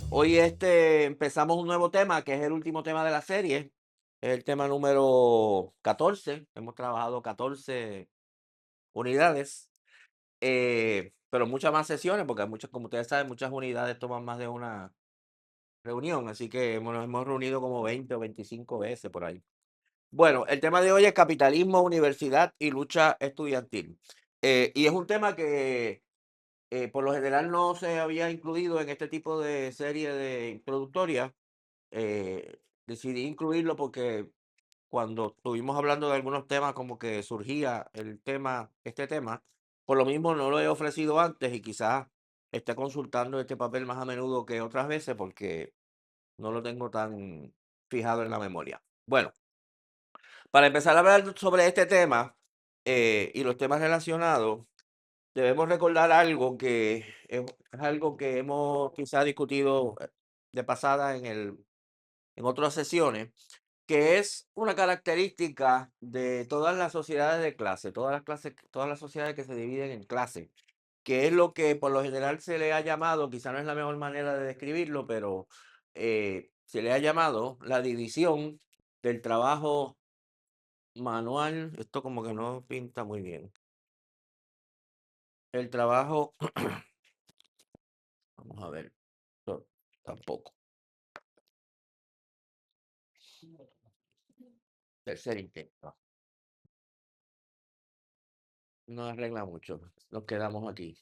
Hoy empezamos un nuevo tema, que es el último tema de la serie. Es el tema número 14. Hemos trabajado 14 unidades, pero muchas más sesiones, porque muchas, como ustedes saben, muchas unidades toman más de una reunión, así que nos hemos reunido como 20 o 25 veces por ahí. Bueno, el tema de hoy es capitalismo, universidad y lucha estudiantil. Y es un tema que por lo general no se había incluido en este tipo de serie de introductoria. Decidí incluirlo porque cuando estuvimos hablando de algunos temas, como que surgía este tema, por lo mismo no lo he ofrecido antes y quizás esté consultando este papel más a menudo que otras veces porque no lo tengo tan fijado en la memoria. Bueno, para empezar a hablar sobre este tema y los temas relacionados, debemos recordar algo que es algo que hemos quizás discutido de pasada en otras sesiones, que es una característica de todas las sociedades de clase, todas las sociedades que se dividen en clases, que es lo que por lo general se le ha llamado, quizá no es la mejor manera de describirlo, pero se le ha llamado la división del trabajo manual. Esto como que no pinta muy bien. El trabajo, vamos a ver, no, tampoco. Tercer intento. No arregla mucho. Nos quedamos aquí.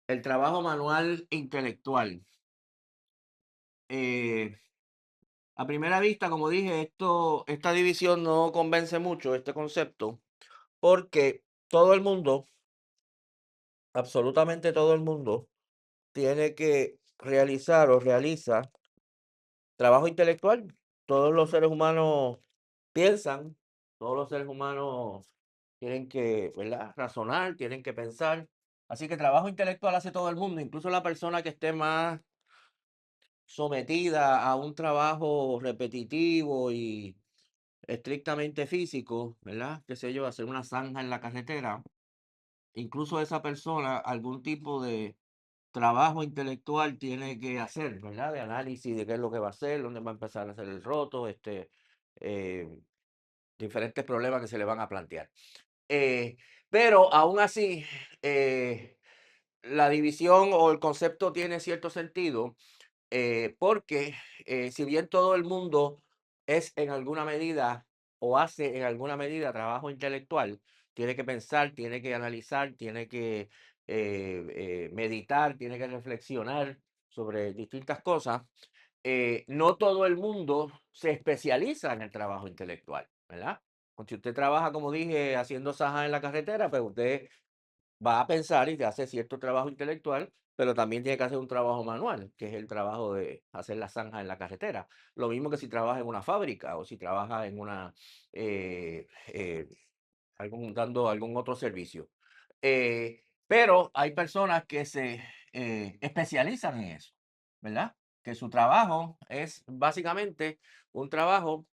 El trabajo manual intelectual. Eh, a primera vista, como dije, esta división no convence mucho, este concepto, porque todo el mundo, absolutamente todo el mundo, tiene que realizar o realiza trabajo intelectual. Todos los seres humanos piensan, todos los seres humanos tienen que, ¿verdad?, razonar, tienen que pensar. Así que trabajo intelectual hace todo el mundo, incluso la persona que esté más sometida a un trabajo repetitivo y estrictamente físico, ¿verdad? Qué sé yo, hacer una zanja en la carretera. Incluso esa persona, algún tipo de trabajo intelectual tiene que hacer, ¿verdad? De análisis de qué es lo que va a hacer, dónde va a empezar a hacer el roto, eh, diferentes problemas que se le van a plantear. Eh, pero aún así, eh, la división o el concepto tiene cierto sentido, porque si bien todo el mundo es en alguna medida o hace en alguna medida trabajo intelectual, tiene que pensar, tiene que analizar, tiene que meditar, tiene que reflexionar sobre distintas cosas. No todo el mundo se especializa en el trabajo intelectual, ¿verdad? Si usted trabaja, como dije, haciendo zajas en la carretera, pues usted va a pensar y te hace cierto trabajo intelectual, pero también tiene que hacer un trabajo manual, que es el trabajo de hacer la zanja en la carretera. Lo mismo que si trabaja en una fábrica o si trabaja en eh, eh, dando algún otro servicio. Pero hay personas que se especializan en eso, ¿verdad? Que su trabajo es básicamente un trabajo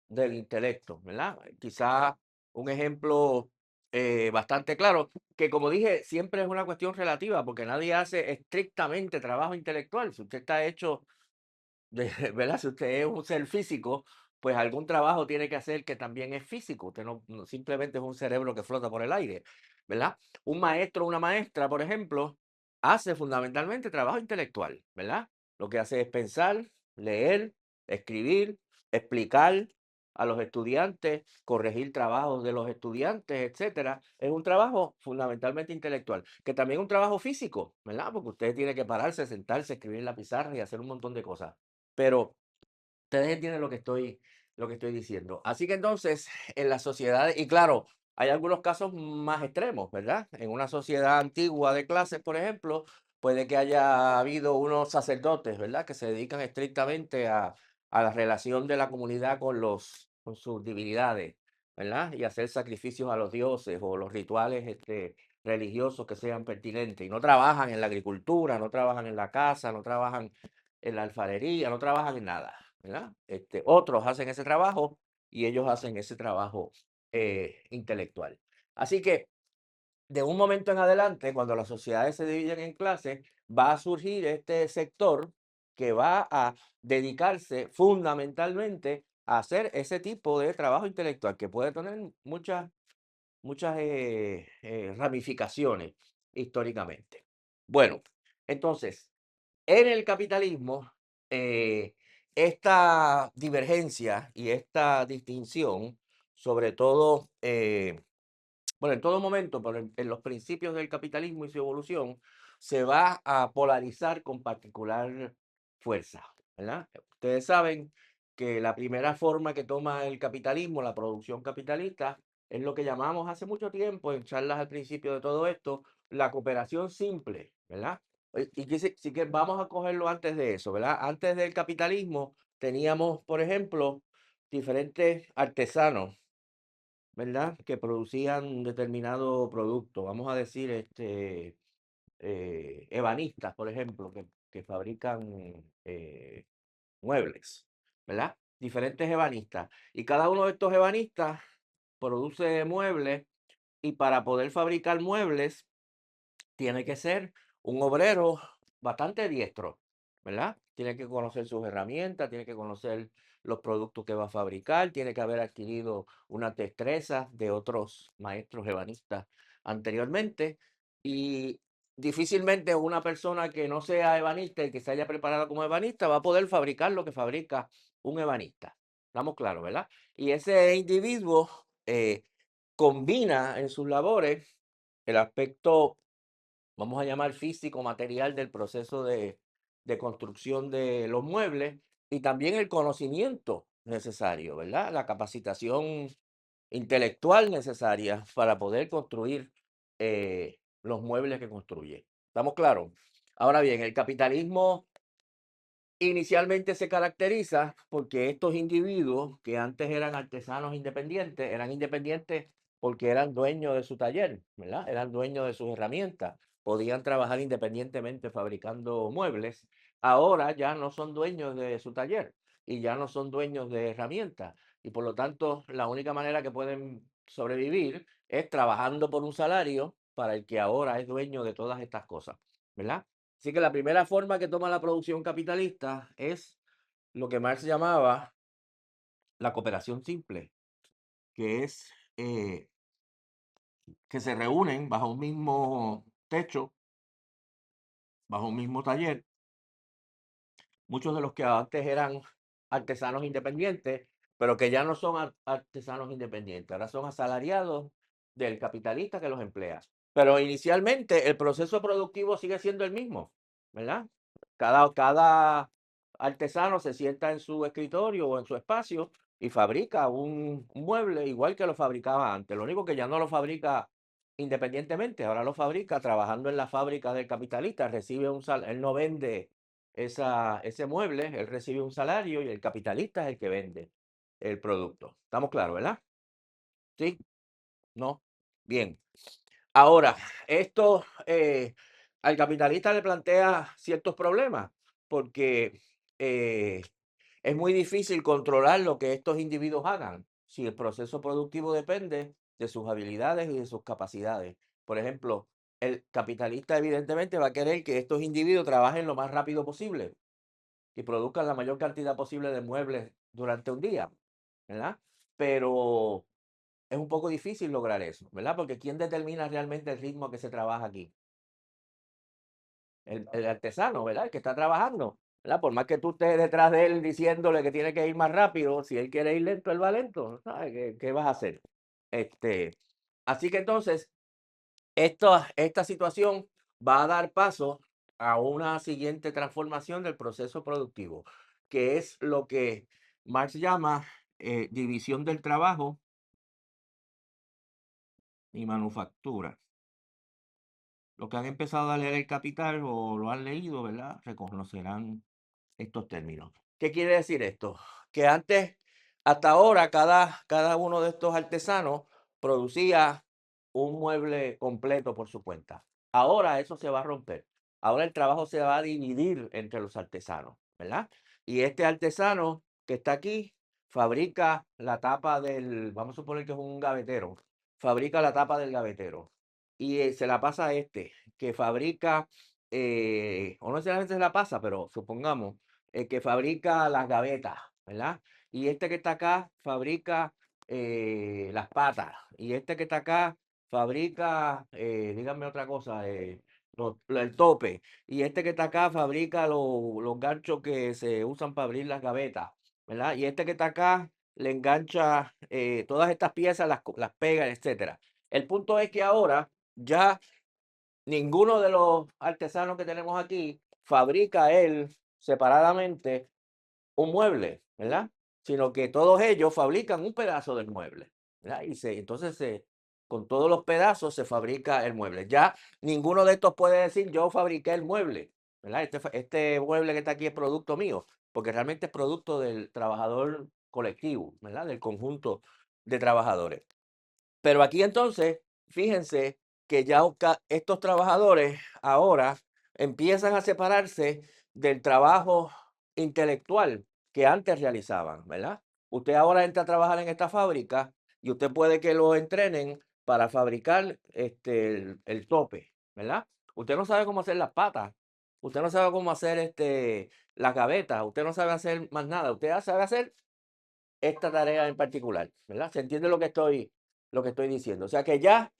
del intelecto, ¿verdad? Quizá un ejemplo bastante claro, que como dije, siempre es una cuestión relativa, porque nadie hace estrictamente trabajo intelectual. Si usted está hecho de, ¿verdad? Si usted es un ser físico, pues algún trabajo tiene que hacer que también es físico. Usted no simplemente es un cerebro que flota por el aire, ¿verdad? Un maestro o una maestra, por ejemplo, hace fundamentalmente trabajo intelectual, ¿verdad? Lo que hace es pensar, leer, escribir, explicar a los estudiantes, corregir trabajos de los estudiantes, etcétera. Es un trabajo fundamentalmente intelectual, que también es un trabajo físico, ¿verdad? Porque usted tiene que pararse, sentarse, escribir en la pizarra y hacer un montón de cosas. Pero ustedes entienden lo que estoy diciendo. Así que entonces, en las sociedades, y claro, hay algunos casos más extremos, ¿verdad? En una sociedad antigua de clases, por ejemplo, puede que haya habido unos sacerdotes, ¿verdad? Que se dedican estrictamente a la relación de la comunidad con sus divinidades, ¿verdad? Y hacer sacrificios a los dioses o los rituales religiosos que sean pertinentes. Y no trabajan en la agricultura, no trabajan en la casa, no trabajan en la alfarería, no trabajan en nada, ¿verdad? Otros hacen ese trabajo y ellos hacen ese trabajo intelectual. Así que de un momento en adelante, cuando las sociedades se dividen en clases, va a surgir este sector que va a dedicarse fundamentalmente a hacer ese tipo de trabajo intelectual, que puede tener muchas ramificaciones históricamente. Bueno, entonces, en el capitalismo, eh, esta divergencia y esta distinción, sobre todo, bueno, en todo momento, pero en los principios del capitalismo y su evolución, se va a polarizar con particular fuerza, ¿verdad? Ustedes saben que la primera forma que toma el capitalismo, la producción capitalista, es lo que llamamos hace mucho tiempo, en charlas al principio de todo esto, la cooperación simple, ¿verdad? Y que sí que vamos a cogerlo antes de eso, ¿verdad? Antes del capitalismo teníamos, por ejemplo, diferentes artesanos, ¿verdad? Que producían determinado producto. Vamos a decir, ebanistas, por ejemplo, que fabrican muebles, ¿verdad? Diferentes ebanistas. Y cada uno de estos ebanistas produce muebles y para poder fabricar muebles tiene que ser un obrero bastante diestro, ¿verdad? Tiene que conocer sus herramientas, tiene que conocer los productos que va a fabricar, tiene que haber adquirido una destreza de otros maestros ebanistas anteriormente y difícilmente una persona que no sea ebanista y que se haya preparado como ebanista va a poder fabricar lo que fabrica un ebanista. Estamos claros, ¿verdad? Y ese individuo combina en sus labores el aspecto, vamos a llamar físico, material del proceso de construcción de los muebles y también el conocimiento necesario, ¿verdad? La capacitación intelectual necesaria para poder construir los muebles que construye. ¿Estamos claros? Ahora bien, el capitalismo inicialmente se caracteriza porque estos individuos que antes eran artesanos independientes, eran independientes porque eran dueños de su taller, ¿verdad? Eran dueños de sus herramientas, podían trabajar independientemente fabricando muebles. Ahora ya no son dueños de su taller y ya no son dueños de herramientas. Y por lo tanto, la única manera que pueden sobrevivir es trabajando por un salario para el que ahora es dueño de todas estas cosas, ¿verdad? Así que la primera forma que toma la producción capitalista es lo que Marx llamaba la cooperación simple, que es que se reúnen bajo un mismo techo, bajo un mismo taller, muchos de los que antes eran artesanos independientes, pero que ya no son artesanos independientes, ahora son asalariados del capitalista que los emplea. Pero inicialmente el proceso productivo sigue siendo el mismo, ¿verdad? Cada artesano se sienta en su escritorio o en su espacio y fabrica un mueble igual que lo fabricaba antes. Lo único que ya no lo fabrica independientemente, ahora lo fabrica trabajando en la fábrica del capitalista, recibe un salario, él no vende ese mueble, él recibe un salario y el capitalista es el que vende el producto. ¿Estamos claros, verdad? ¿Sí? ¿No? Bien. Ahora, esto al capitalista le plantea ciertos problemas porque eh, es muy difícil controlar lo que estos individuos hagan si el proceso productivo depende de sus habilidades y de sus capacidades. Por ejemplo, el capitalista evidentemente va a querer que estos individuos trabajen lo más rápido posible y produzcan la mayor cantidad posible de muebles durante un día, ¿verdad? Pero es un poco difícil lograr eso, ¿verdad? Porque ¿quién determina realmente el ritmo que se trabaja aquí? El artesano, ¿verdad? El que está trabajando, ¿verdad? Por más que tú estés detrás de él diciéndole que tiene que ir más rápido, si él quiere ir lento, él va lento, ¿sabes? ¿Qué vas a hacer? Este, así que entonces, esta situación va a dar paso a una siguiente transformación del proceso productivo, que es lo que Marx llama división del trabajo y manufactura. Los que han empezado a leer El Capital o lo han leído, ¿verdad? Reconocerán estos términos. ¿Qué quiere decir esto? Que antes, hasta ahora, cada uno de estos artesanos producía un mueble completo por su cuenta. Ahora eso se va a romper. Ahora el trabajo se va a dividir entre los artesanos, ¿verdad? Y este artesano que está aquí fabrica la tapa del, vamos a suponer que es un gavetero, fabrica la tapa del gavetero. y se la pasa a este, que fabrica, o no necesariamente se la pasa, pero supongamos, que fabrica las gavetas, ¿verdad? Y este que está acá fabrica las patas, y este que está acá fabrica, díganme otra cosa, el tope, y este que está acá fabrica los ganchos que se usan para abrir las gavetas, ¿verdad? Y este que está acá le engancha todas estas piezas, las pega, etcétera. El punto es que ahora ya ninguno de los artesanos que tenemos aquí fabrica él separadamente un mueble, ¿verdad? Sino que todos ellos fabrican un pedazo del mueble, ¿verdad? Entonces con todos los pedazos se fabrica el mueble. Ya ninguno de estos puede decir yo fabriqué el mueble, ¿verdad? Este mueble que está aquí es producto mío, porque realmente es producto del trabajador colectivo, ¿verdad? Del conjunto de trabajadores. Pero aquí entonces, fíjense que ya estos trabajadores ahora empiezan a separarse del trabajo intelectual que antes realizaban, ¿verdad? Usted ahora entra a trabajar en esta fábrica y usted puede que lo entrenen para fabricar el tope, ¿verdad? Usted no sabe cómo hacer las patas, usted no sabe cómo hacer las gavetas, usted no sabe hacer más nada, usted sabe hacer esta tarea en particular, ¿verdad? ¿Se entiende lo que estoy diciendo? O sea que ya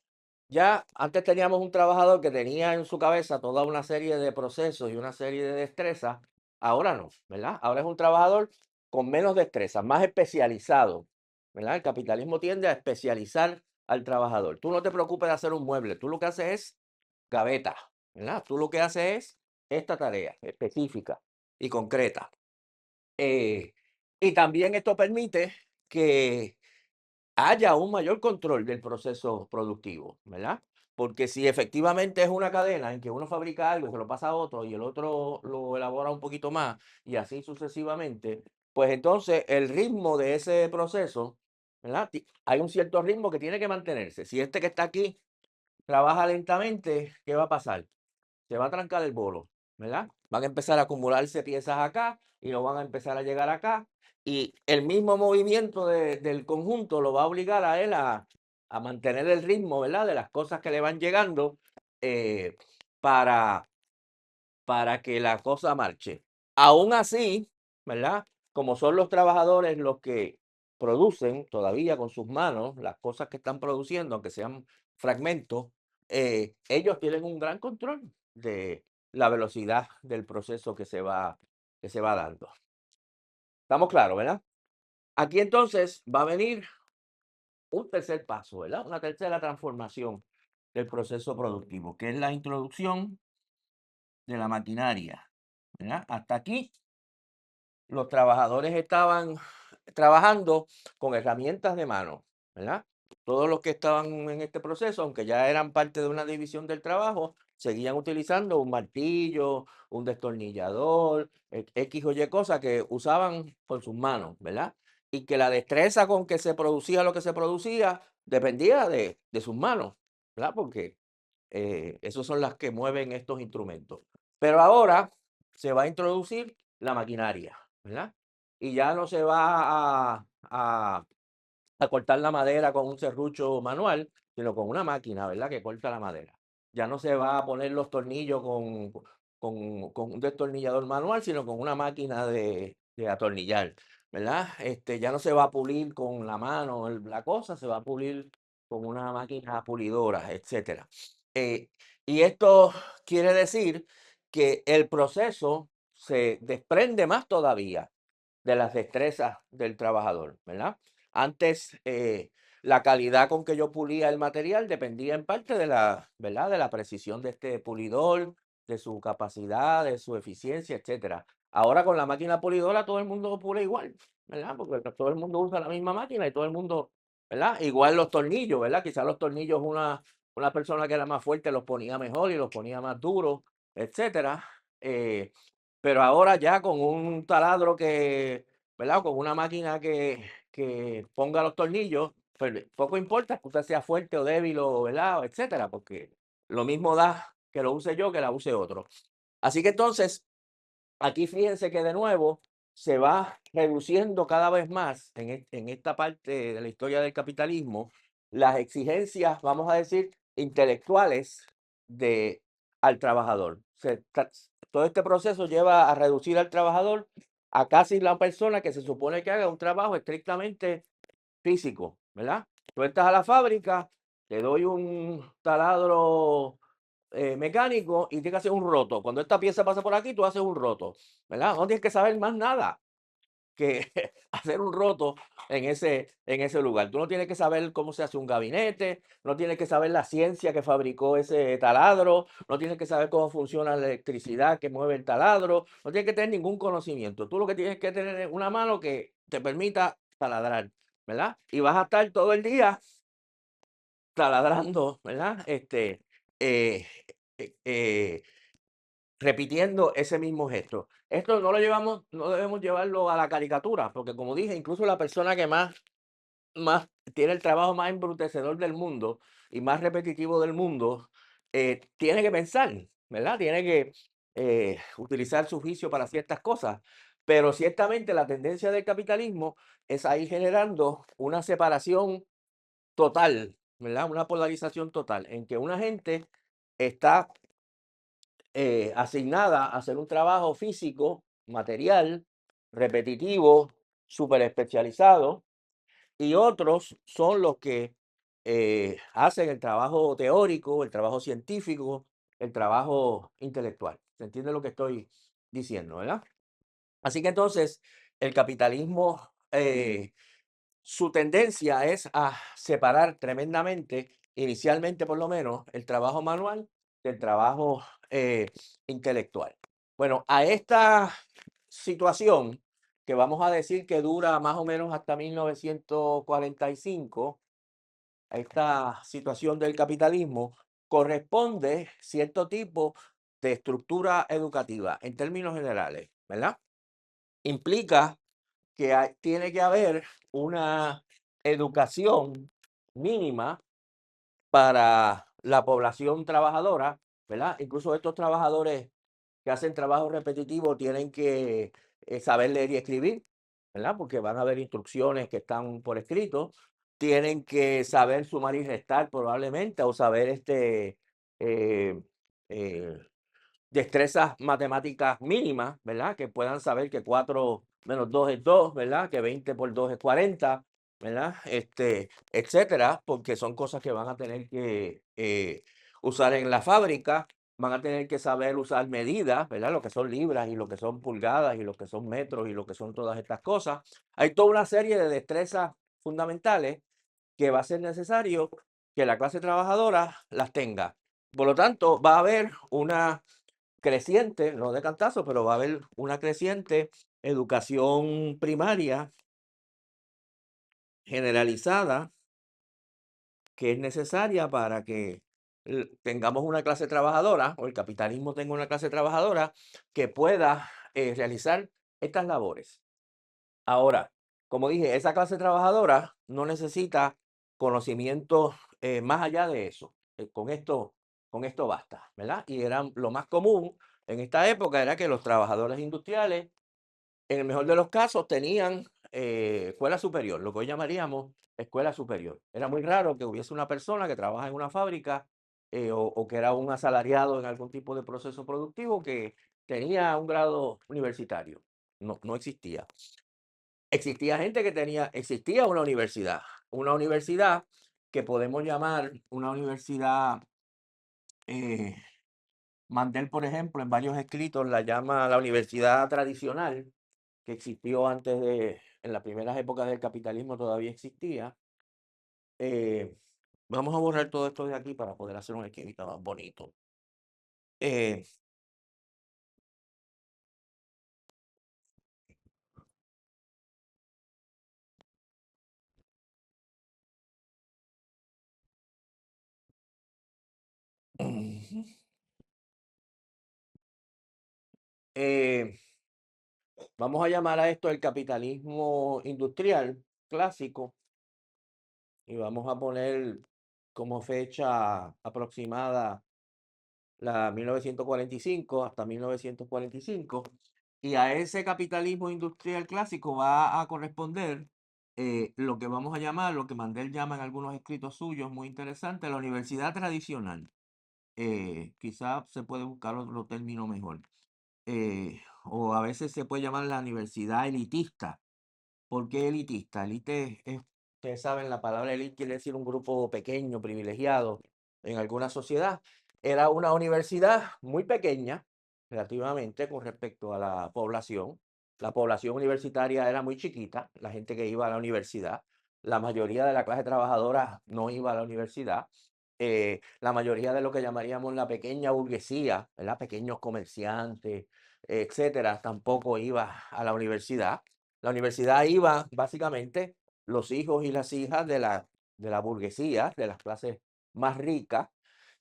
antes teníamos un trabajador que tenía en su cabeza toda una serie de procesos y una serie de destrezas, ahora no, ¿verdad? Ahora es un trabajador con menos destrezas, más especializado, ¿verdad? El capitalismo tiende a especializar al trabajador. Tú no te preocupes de hacer un mueble, tú lo que haces es gaveta, ¿verdad? Tú lo que haces es esta tarea específica y concreta. Y también esto permite que haya un mayor control del proceso productivo, ¿verdad? Porque si efectivamente es una cadena en que uno fabrica algo, se lo pasa a otro y el otro lo elabora un poquito más y así sucesivamente, pues entonces el ritmo de ese proceso, ¿verdad? Hay un cierto ritmo que tiene que mantenerse. Si este que está aquí trabaja lentamente, ¿qué va a pasar? Se va a trancar el bolo, ¿verdad? Van a empezar a acumularse piezas acá y no van a empezar a llegar acá. Y el mismo movimiento del conjunto lo va a obligar a él a mantener el ritmo, ¿verdad? De las cosas que le van llegando eh, para, para que la cosa marche. Aún así, ¿verdad? Como son los trabajadores los que producen todavía con sus manos las cosas que están produciendo, aunque sean fragmentos, ellos tienen un gran control de la velocidad del proceso que se va dando. ¿Estamos claros, verdad? Aquí entonces va a venir un tercer paso, ¿verdad? Una tercera transformación del proceso productivo, que es la introducción de la maquinaria, ¿verdad? Hasta aquí los trabajadores estaban trabajando con herramientas de mano, ¿verdad? Todos los que estaban en este proceso, aunque ya eran parte de una división del trabajo, seguían utilizando un martillo, un destornillador, X o Y cosas que usaban con sus manos, ¿verdad? Y que la destreza con que se producía lo que se producía dependía de sus manos, ¿verdad? Porque esos son las que mueven estos instrumentos. Pero ahora se va a introducir la maquinaria, ¿verdad? Y ya no se va a cortar la madera con un serrucho manual, sino con una máquina, ¿verdad? Que corta la madera. Ya no se va a poner los tornillos con un destornillador manual, sino con una máquina de atornillar, ¿verdad? Ya no se va a pulir con la mano la cosa, se va a pulir con una máquina pulidora, etcétera. Y esto quiere decir que el proceso se desprende más todavía de las destrezas del trabajador, ¿verdad? Antes, la calidad con que yo pulía el material dependía en parte de la, ¿verdad? De la precisión de este pulidor, de su capacidad, de su eficiencia, etcétera. Ahora con la máquina pulidora todo el mundo pule igual, ¿verdad? Porque todo el mundo usa la misma máquina y todo el mundo, ¿verdad? Igual los tornillos, ¿verdad? Quizás los tornillos una persona que era más fuerte los ponía mejor y los ponía más duros, etcétera. Pero ahora ya con un taladro que, ¿verdad? Con una máquina que ponga los tornillos, pues poco importa que usted sea fuerte o débil o, ¿verdad? Etcétera, porque lo mismo da que lo use yo que la use otro. Así que entonces, aquí fíjense que de nuevo se va reduciendo cada vez más en esta parte de la historia del capitalismo las exigencias, vamos a decir, intelectuales al trabajador. Todo este proceso lleva a reducir al trabajador a casi la persona que se supone que haga un trabajo estrictamente físico, ¿verdad? Tú entras a la fábrica, te doy un taladro mecánico y tienes que hacer un roto. Cuando esta pieza pasa por aquí, tú haces un roto, ¿verdad? No tienes que saber más nada que hacer un roto en ese lugar. Tú no tienes que saber cómo se hace un gabinete, no tienes que saber la ciencia que fabricó ese taladro, no tienes que saber cómo funciona la electricidad que mueve el taladro, no tienes que tener ningún conocimiento. Tú lo que tienes que tener es una mano que te permita taladrar, ¿verdad? Y vas a estar todo el día taladrando, ¿verdad? Eh, eh, eh, repitiendo ese mismo gesto. Esto no debemos llevarlo a la caricatura, porque como dije, incluso la persona que más tiene el trabajo más embrutecedor del mundo y más repetitivo del mundo, tiene que pensar, ¿verdad? Tiene que utilizar su juicio para ciertas cosas. Pero ciertamente la tendencia del capitalismo es ahí generando una separación total, ¿verdad? Una polarización total, en que una gente está asignada a hacer un trabajo físico, material, repetitivo, súper especializado, y otros son los que hacen el trabajo teórico, el trabajo científico, el trabajo intelectual. ¿Se entiende lo que estoy diciendo, verdad? Así que entonces el capitalismo, su tendencia es a separar tremendamente, inicialmente por lo menos, el trabajo manual del trabajo eh, intelectual. Bueno, a esta situación, que vamos a decir que dura más o menos hasta 1945, a esta situación del capitalismo, corresponde cierto tipo de estructura educativa en términos generales, ¿verdad? Implica que tiene que haber una educación mínima para la población trabajadora, ¿verdad? Incluso estos trabajadores que hacen trabajo repetitivo tienen que saber leer y escribir, ¿verdad? Porque van a haber instrucciones que están por escrito. Tienen que saber sumar y restar probablemente, o saber eh, eh, destrezas matemáticas mínimas, ¿verdad? Que puedan saber que 4 menos 2 es 2, ¿verdad? Que 20 por 2 es 40, ¿verdad? Etcétera, porque son cosas que van a tener que usar en la fábrica, van a tener que saber usar medidas, ¿verdad? Lo que son libras y lo que son pulgadas y lo que son metros y lo que son todas estas cosas. Hay toda una serie de destrezas fundamentales que va a ser necesario que la clase trabajadora las tenga. Por lo tanto, va a haber una creciente, no de cantazo, pero va a haber una creciente educación primaria generalizada que es necesaria para que tengamos una clase trabajadora, o el capitalismo tenga una clase trabajadora que pueda realizar estas labores. Ahora, como dije, esa clase trabajadora no necesita conocimientos más allá de eso. Con esto basta, ¿verdad? Y era lo más común en esta época era que los trabajadores industriales, en el mejor de los casos, tenían escuela superior, lo que hoy llamaríamos escuela superior. Era muy raro que hubiese una persona que trabaja en una fábrica o que era un asalariado en algún tipo de proceso productivo que tenía un grado universitario. No, no existía. Existía una universidad que podemos llamar una universidad, eh, Mandel, por ejemplo, en varios escritos la llama la universidad tradicional, que existió en las primeras épocas del capitalismo todavía existía. Eh, Vamos a borrar todo esto de aquí para poder hacer un esquemita más bonito. Eh, eh, Vamos a llamar a esto el capitalismo industrial clásico y vamos a poner como fecha aproximada la 1945 hasta 1945. Y a ese capitalismo industrial clásico va a corresponder lo que vamos a llamar, lo que Mandel llama en algunos escritos suyos, muy interesante, la universidad tradicional. Quizá se puede buscar otro término mejor. O a veces se puede llamar la universidad elitista. ¿Por qué elitista? Elite es, ustedes saben, la palabra elite quiere decir un grupo pequeño, privilegiado en alguna sociedad. Era una universidad muy pequeña, relativamente, con respecto a la población. La población universitaria era muy chiquita, la gente que iba a la universidad. La mayoría de la clase trabajadora no iba a la universidad. La mayoría de lo que llamaríamos la pequeña burguesía, ¿verdad? Pequeños comerciantes, etcétera, tampoco iba a la universidad. La universidad iba básicamente los hijos y las hijas de la burguesía, de las clases más ricas,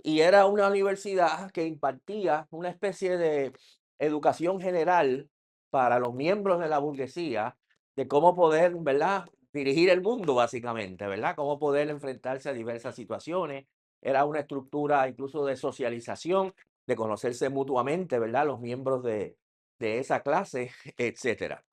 y era una universidad que impartía una especie de educación general para los miembros de la burguesía de cómo poder, ¿verdad? Dirigir el mundo, básicamente, ¿verdad? Cómo poder enfrentarse a diversas situaciones. Era una estructura incluso de socialización, de conocerse mutuamente, ¿verdad? Los miembros de esa clase, etcétera.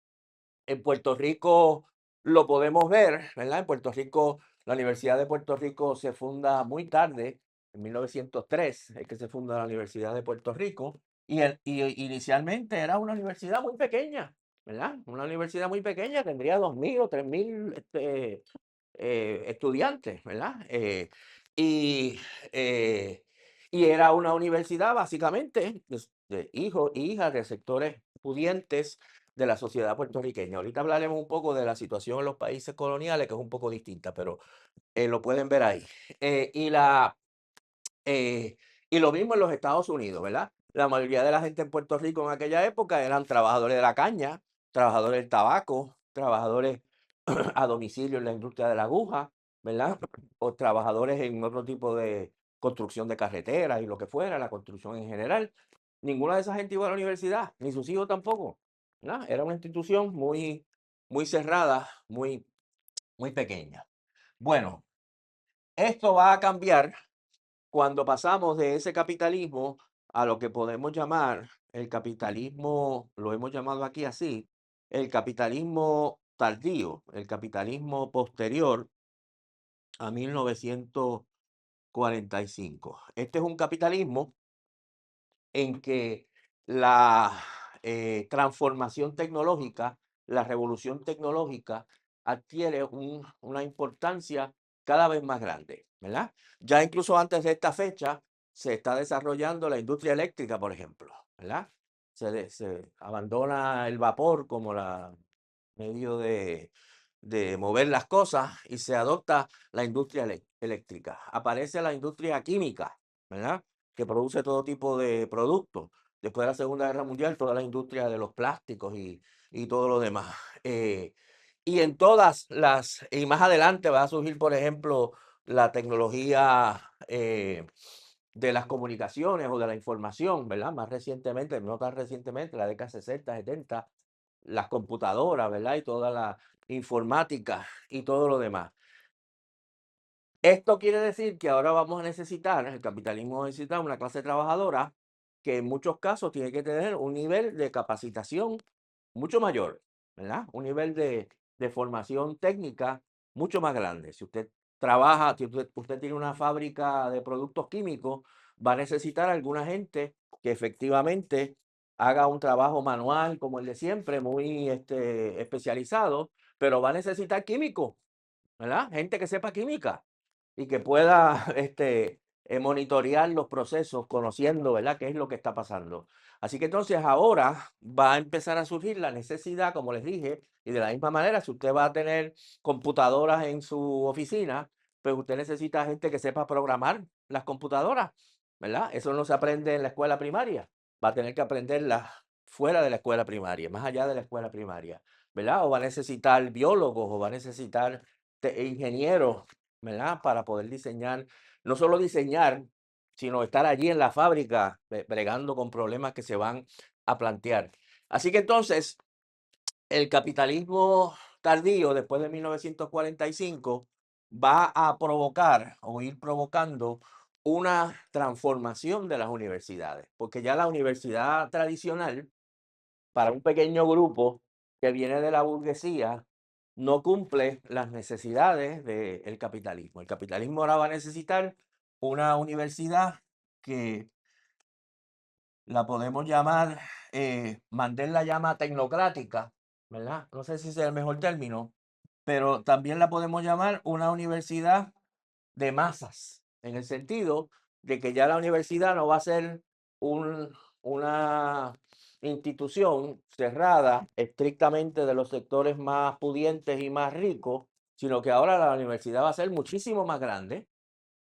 En Puerto Rico lo podemos ver, ¿verdad? En Puerto Rico, la Universidad de Puerto Rico se funda muy tarde, en 1903 es que se funda la Universidad de Puerto Rico, y inicialmente era una universidad muy pequeña, ¿verdad? Una universidad muy pequeña, tendría 2000 o 3000 estudiantes, ¿verdad? Y, eh, y era una universidad básicamente de hijos e hijas de sectores pudientes de la sociedad puertorriqueña. Ahorita hablaremos un poco de la situación en los países coloniales, que es un poco distinta, pero lo pueden ver ahí. Eh, y, la, eh, y lo mismo en los Estados Unidos, ¿verdad? La mayoría de la gente en Puerto Rico en aquella época eran trabajadores de la caña, trabajadores del tabaco, trabajadores a domicilio en la industria de la aguja, ¿verdad? O trabajadores en otro tipo de construcción de carreteras y lo que fuera, la construcción en general. Ninguna de esa gente iba a la universidad, ni sus hijos tampoco, ¿verdad? Era una institución muy, muy cerrada, muy, muy pequeña. Bueno, esto va a cambiar cuando pasamos de ese capitalismo a lo que podemos llamar el capitalismo, lo hemos llamado aquí así, el capitalismo tardío, el capitalismo posterior a 1945. Este es un capitalismo en que la transformación tecnológica, la revolución tecnológica adquiere una importancia cada vez más grande, ¿verdad? Ya incluso antes de esta fecha se está desarrollando la industria eléctrica, por ejemplo, ¿verdad? Se abandona el vapor como la medio de mover las cosas y se adopta la industria eléctrica. Aparece la industria química, ¿verdad? Que produce todo tipo de productos. Después de la Segunda Guerra Mundial, toda la industria de los plásticos y todo lo demás. Eh, y en todas las, y más adelante va a surgir, por ejemplo, la tecnología de las comunicaciones o de la información, ¿verdad? Más recientemente, no tan recientemente, la década 60, 70, las computadoras, ¿verdad? Y toda la informática y todo lo demás. Esto quiere decir que ahora vamos a necesitar, el capitalismo va a necesitar una clase trabajadora que en muchos casos tiene que tener un nivel de capacitación mucho mayor, ¿verdad? Un nivel de formación técnica mucho más grande. Si usted trabaja, si usted tiene una fábrica de productos químicos, va a necesitar alguna gente que efectivamente haga un trabajo manual como el de siempre, muy especializado, pero va a necesitar químicos, ¿verdad? Gente que sepa química y que pueda monitorear los procesos, conociendo, ¿verdad?, qué es lo que está pasando. Así que entonces ahora va a empezar a surgir la necesidad, como les dije, y de la misma manera, si usted va a tener computadoras en su oficina, pues usted necesita gente que sepa programar las computadoras, ¿verdad? Eso no se aprende en la escuela primaria, va a tener que aprenderla fuera de la escuela primaria, más allá de la escuela primaria, ¿verdad? O va a necesitar biólogos, o va a necesitar ingenieros, ¿verdad? Para poder diseñar, no solo diseñar, sino estar allí en la fábrica bregando con problemas que se van a plantear. Así que entonces, el capitalismo tardío, después de 1945, va a provocar o ir provocando una transformación de las universidades, porque ya la universidad tradicional, para un pequeño grupo que viene de la burguesía, no cumple las necesidades del capitalismo. El capitalismo ahora va a necesitar una universidad que la podemos llamar, Mandel la llama tecnocrática, ¿verdad? No sé si es el mejor término, pero también la podemos llamar una universidad de masas, en el sentido de que ya la universidad no va a ser una institución cerrada estrictamente de los sectores más pudientes y más ricos, sino que ahora la universidad va a ser muchísimo más grande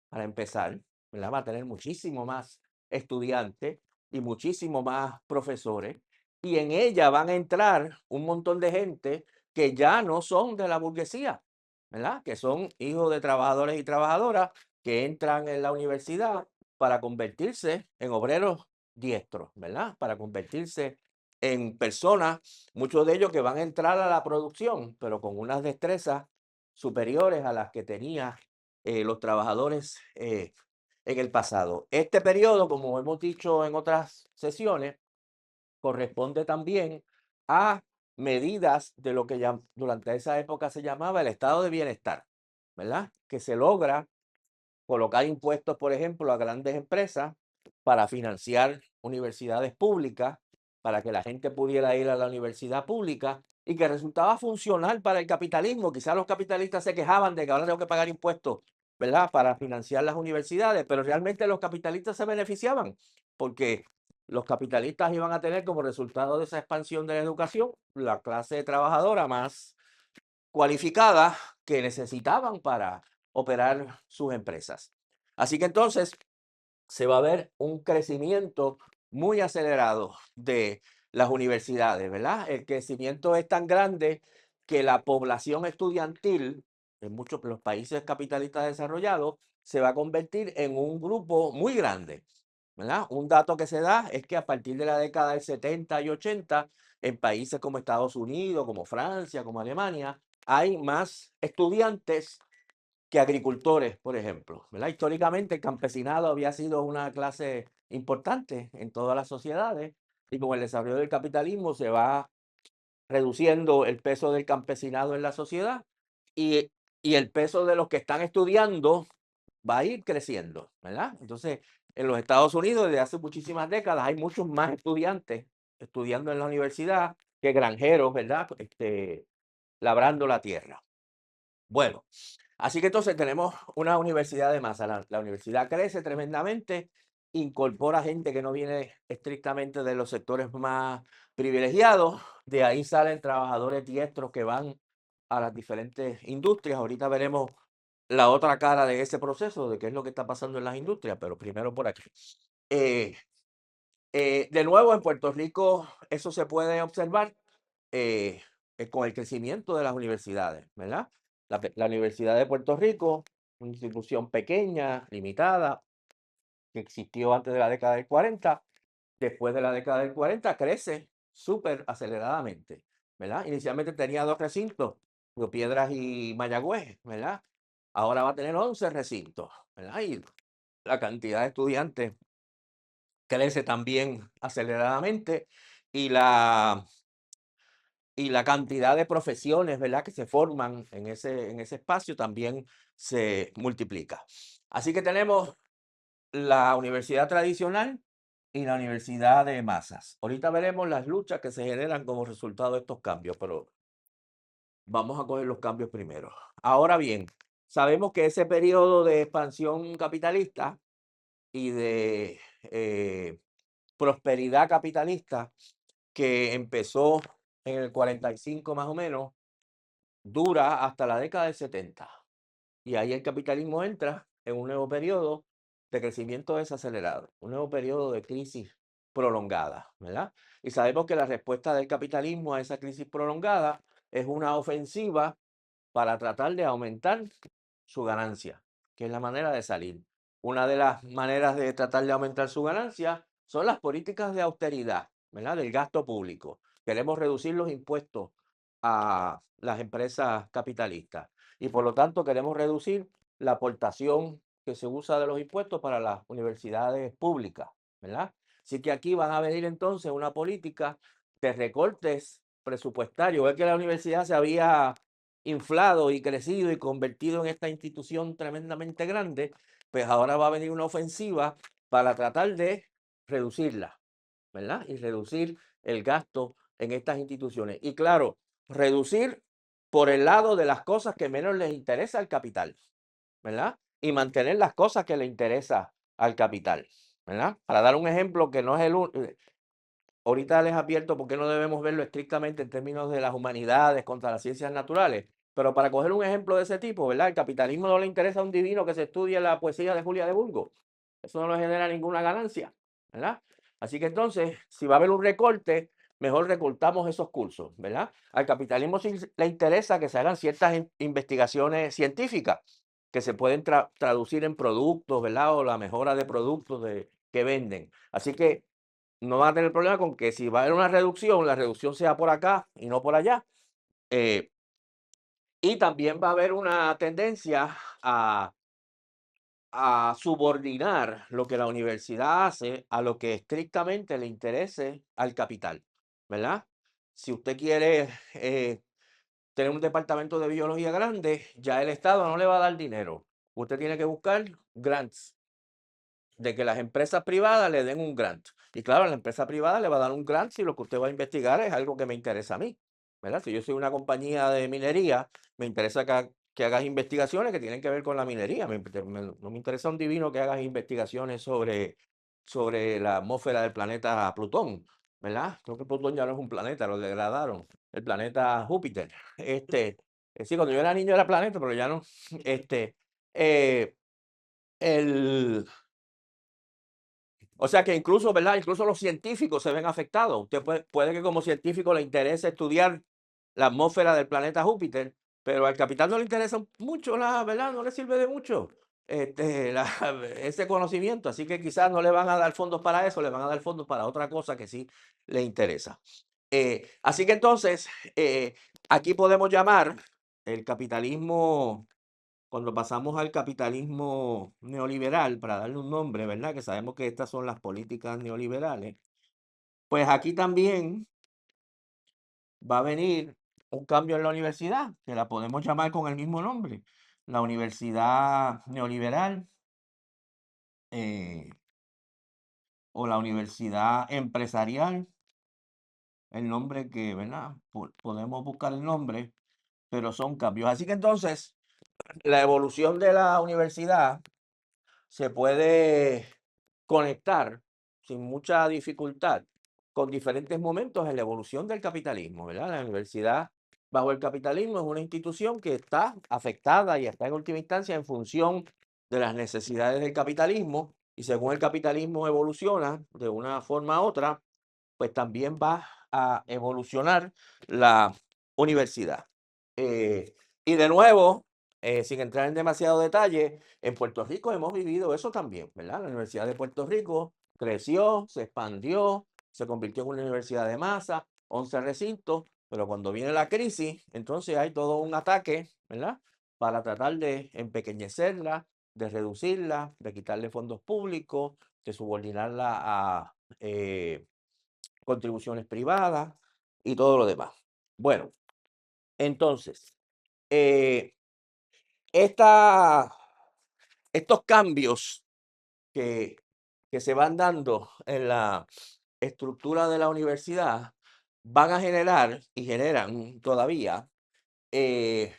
para empezar, ¿verdad? Va a tener muchísimo más estudiantes y muchísimo más profesores, y en ella van a entrar un montón de gente que ya no son de la burguesía, ¿verdad? Que son hijos de trabajadores y trabajadoras que entran en la universidad para convertirse en obreros diestros, ¿verdad? Para convertirse en personas, muchos de ellos que van a entrar a la producción, pero con unas destrezas superiores a las que tenía los trabajadores en el pasado. Este periodo, como hemos dicho en otras sesiones, corresponde también a medidas de lo que durante esa época se llamaba el estado de bienestar, ¿verdad? Que se logra colocar impuestos, por ejemplo, a grandes empresas para financiar universidades públicas, para que la gente pudiera ir a la universidad pública y que resultaba funcional para el capitalismo. Quizás los capitalistas se quejaban de que ahora tengo que pagar impuestos, ¿verdad? Para financiar las universidades, pero realmente los capitalistas se beneficiaban porque los capitalistas iban a tener como resultado de esa expansión de la educación la clase trabajadora más cualificada que necesitaban para operar sus empresas. Así que entonces se va a ver un crecimiento muy acelerado de las universidades, ¿verdad? El crecimiento es tan grande que la población estudiantil en muchos de los países capitalistas desarrollados se va a convertir en un grupo muy grande, ¿verdad? Un dato que se da es que a partir de la década del 70 y 80, en países como Estados Unidos, como Francia, como Alemania, hay más estudiantes que agricultores, por ejemplo, ¿verdad? Históricamente el campesinado había sido una clase importante en todas las sociedades y con el desarrollo del capitalismo se va reduciendo el peso del campesinado en la sociedad y, y el peso de los que están estudiando va a ir creciendo, ¿verdad? Entonces, en los Estados Unidos desde hace muchísimas décadas hay muchos más estudiantes estudiando en la universidad que granjeros, ¿verdad? Labrando la tierra. Bueno, así que entonces tenemos una universidad de masa. La universidad crece tremendamente, incorpora gente que no viene estrictamente de los sectores más privilegiados. De ahí salen trabajadores diestros que van a las diferentes industrias. Ahorita veremos la otra cara de ese proceso, de qué es lo que está pasando en las industrias, pero primero por aquí. Eh, de nuevo, en Puerto Rico eso se puede observar eh, con el crecimiento de las universidades, ¿verdad? La Universidad de Puerto Rico, una institución pequeña, limitada, que existió antes de la década del 40, después de la década del 40 crece súper aceleradamente, ¿verdad? Inicialmente tenía dos recintos, Río Piedras y Mayagüez, ¿verdad? Ahora va a tener 11 recintos, ¿verdad? Y la cantidad de estudiantes crece también aceleradamente y la cantidad de profesiones, ¿verdad?, que se forman en ese espacio también se multiplica. Así que tenemos la universidad tradicional y la universidad de masas. Ahorita veremos las luchas que se generan como resultado de estos cambios, pero vamos a coger los cambios primero. Ahora bien, sabemos que ese periodo de expansión capitalista y de prosperidad capitalista que empezó en el 45 más o menos, dura hasta la década del 70. Y ahí el capitalismo entra en un nuevo periodo de crecimiento desacelerado, un nuevo periodo de crisis prolongada, ¿verdad? Y sabemos que la respuesta del capitalismo a esa crisis prolongada es una ofensiva para tratar de aumentar su ganancia, que es la manera de salir. Una de las maneras de tratar de aumentar su ganancia son las políticas de austeridad, ¿verdad? Del gasto público. Queremos reducir los impuestos a las empresas capitalistas y por lo tanto queremos reducir la aportación que se usa de los impuestos para las universidades públicas, ¿verdad? Así que aquí van a venir entonces una política de recortes presupuestarios. Es que la universidad se había inflado y crecido y convertido en esta institución tremendamente grande, pues ahora va a venir una ofensiva para tratar de reducirla, ¿verdad? Y reducir el gasto en estas instituciones. Y claro, reducir por el lado de las cosas que menos les interesa al capital, ¿verdad? Y mantener las cosas que le interesa al capital, ¿verdad? Para dar un ejemplo que no es ahorita les advierto por qué no debemos verlo estrictamente en términos de las humanidades contra las ciencias naturales, pero para coger un ejemplo de ese tipo, ¿verdad? El capitalismo no le interesa a un divino que se estudie la poesía de Julia de Burgos. Eso no le genera ninguna ganancia, ¿verdad? Así que entonces, si va a haber un recorte, mejor recortamos esos cursos, ¿verdad? Al capitalismo sí le interesa que se hagan ciertas investigaciones científicas que se pueden traducir en productos, ¿verdad? O la mejora de productos que venden. Así que no van a tener problema con que si va a haber una reducción, la reducción sea por acá y no por allá. Eh, y también va a haber una tendencia a, a subordinar lo que la universidad hace a lo que estrictamente le interese al capital, ¿verdad? Si usted quiere tener un departamento de biología grande, ya el Estado no le va a dar dinero. Usted tiene que buscar grants de que las empresas privadas le den un grant. Y claro, la empresa privada le va a dar un grant si lo que usted va a investigar es algo que me interesa a mí, ¿verdad? Si yo soy una compañía de minería, me interesa que hagas investigaciones que tienen que ver con la minería. No me interesa un divino que hagas investigaciones sobre la atmósfera del planeta Plutón, ¿verdad? Creo que Plutón ya no es un planeta, lo degradaron. El planeta Júpiter. Sí, cuando yo era niño era planeta, pero ya no. Este, eh, el, o sea que incluso, ¿verdad? Incluso los científicos se ven afectados. Usted puede que como científico le interese estudiar la atmósfera del planeta Júpiter, pero al capital no le interesa mucho, ¿verdad? No le sirve de mucho ese conocimiento. Así que quizás no le van a dar fondos para eso, le van a dar fondos para otra cosa que sí le interesa. Así que entonces, aquí podemos llamar el capitalismo cuando pasamos al capitalismo neoliberal, para darle un nombre, ¿verdad? Que sabemos que estas son las políticas neoliberales, pues aquí también va a venir un cambio en la universidad, que la podemos llamar con el mismo nombre, la universidad neoliberal eh, o la universidad empresarial, el nombre que, ¿verdad? Podemos buscar el nombre, pero son cambios. Así que entonces, la evolución de la universidad se puede conectar sin mucha dificultad con diferentes momentos en la evolución del capitalismo, ¿verdad? La universidad bajo el capitalismo es una institución que está afectada y está en última instancia en función de las necesidades del capitalismo y según el capitalismo evoluciona de una forma a otra, pues también va a evolucionar la universidad. Y de nuevo, sin entrar en demasiado detalle, en Puerto Rico hemos vivido eso también, ¿verdad? La Universidad de Puerto Rico creció, se expandió, se convirtió en una universidad de masa, 11 recintos, pero cuando viene la crisis, entonces hay todo un ataque, ¿verdad? Para tratar de empequeñecerla, de reducirla, de quitarle fondos públicos, de subordinarla a contribuciones privadas y todo lo demás. Bueno, entonces, eh, esta, estos cambios que, que se van dando en la estructura de la universidad van a generar y generan todavía eh,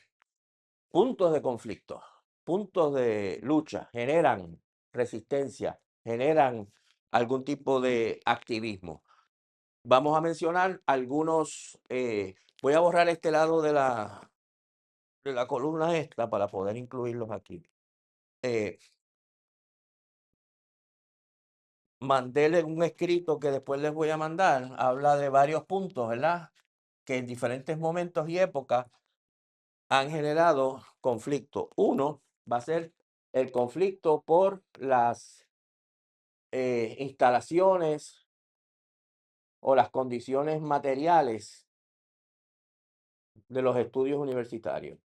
puntos de conflicto, puntos de lucha, generan resistencia, generan algún tipo de activismo. Vamos a mencionar algunos, voy a borrar este lado de la columna esta para poder incluirlos aquí. Mandéle un escrito que después les voy a mandar, habla de varios puntos, ¿verdad? Que en diferentes momentos y épocas han generado conflicto. Uno va a ser el conflicto por las instalaciones o las condiciones materiales de los estudios universitarios.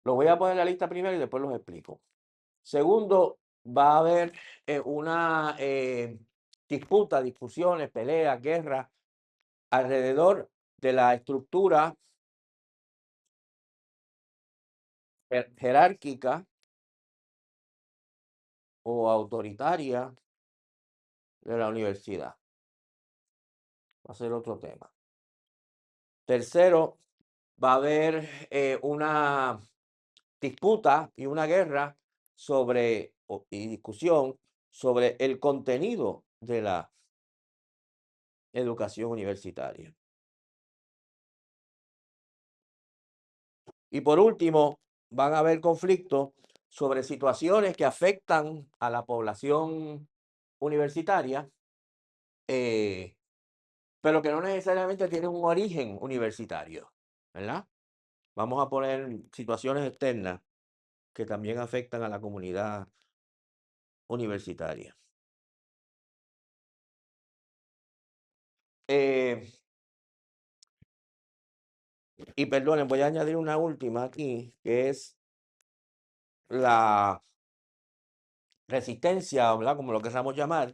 Lo voy a poner en la lista primero y después los explico. Segundo, va a haber una disputa, discusiones, peleas, guerras alrededor de la estructura jerárquica o autoritaria de la universidad. Va a ser otro tema. Tercero, va a haber una disputa y una guerra y discusión sobre el contenido de la educación universitaria. Y por último, van a haber conflictos sobre situaciones que afectan a la población universitaria, eh, pero que no necesariamente tienen un origen universitario, ¿verdad? Vamos a poner situaciones externas que también afectan a la comunidad universitaria. Eh, y perdonen, voy a añadir una última aquí, que es la resistencia, ¿verdad? Como lo queramos llamar,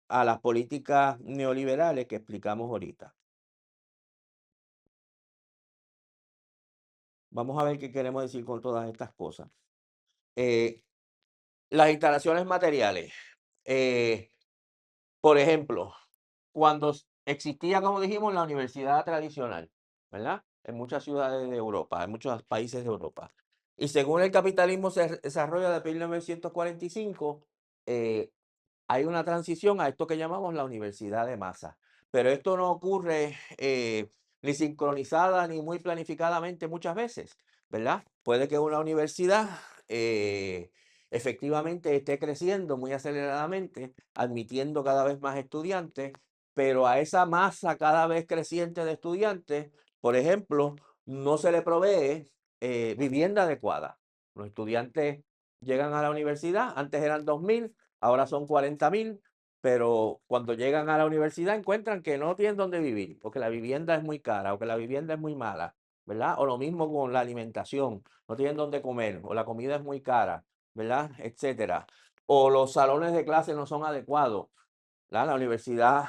a las políticas neoliberales que explicamos ahorita. Vamos a ver qué queremos decir con todas estas cosas. Las instalaciones materiales. Por ejemplo, cuando existía, como dijimos, la universidad tradicional, ¿verdad? En muchas ciudades de Europa, en muchos países de Europa. Y según el capitalismo se desarrolla de 1945, hay una transición a esto que llamamos la universidad de masa. Pero esto no ocurre ni sincronizada ni muy planificadamente muchas veces, ¿verdad? Puede que una universidad efectivamente esté creciendo muy aceleradamente, admitiendo cada vez más estudiantes, pero a esa masa cada vez creciente de estudiantes, por ejemplo, no se le provee vivienda adecuada. Los estudiantes llegan a la universidad, antes eran 2.000, ahora son 40.000, pero cuando llegan a la universidad encuentran que no tienen dónde vivir, porque la vivienda es muy cara o que la vivienda es muy mala, ¿verdad? O lo mismo con la alimentación, no tienen dónde comer o la comida es muy cara, ¿verdad? Etcétera. O los salones de clase no son adecuados. La universidad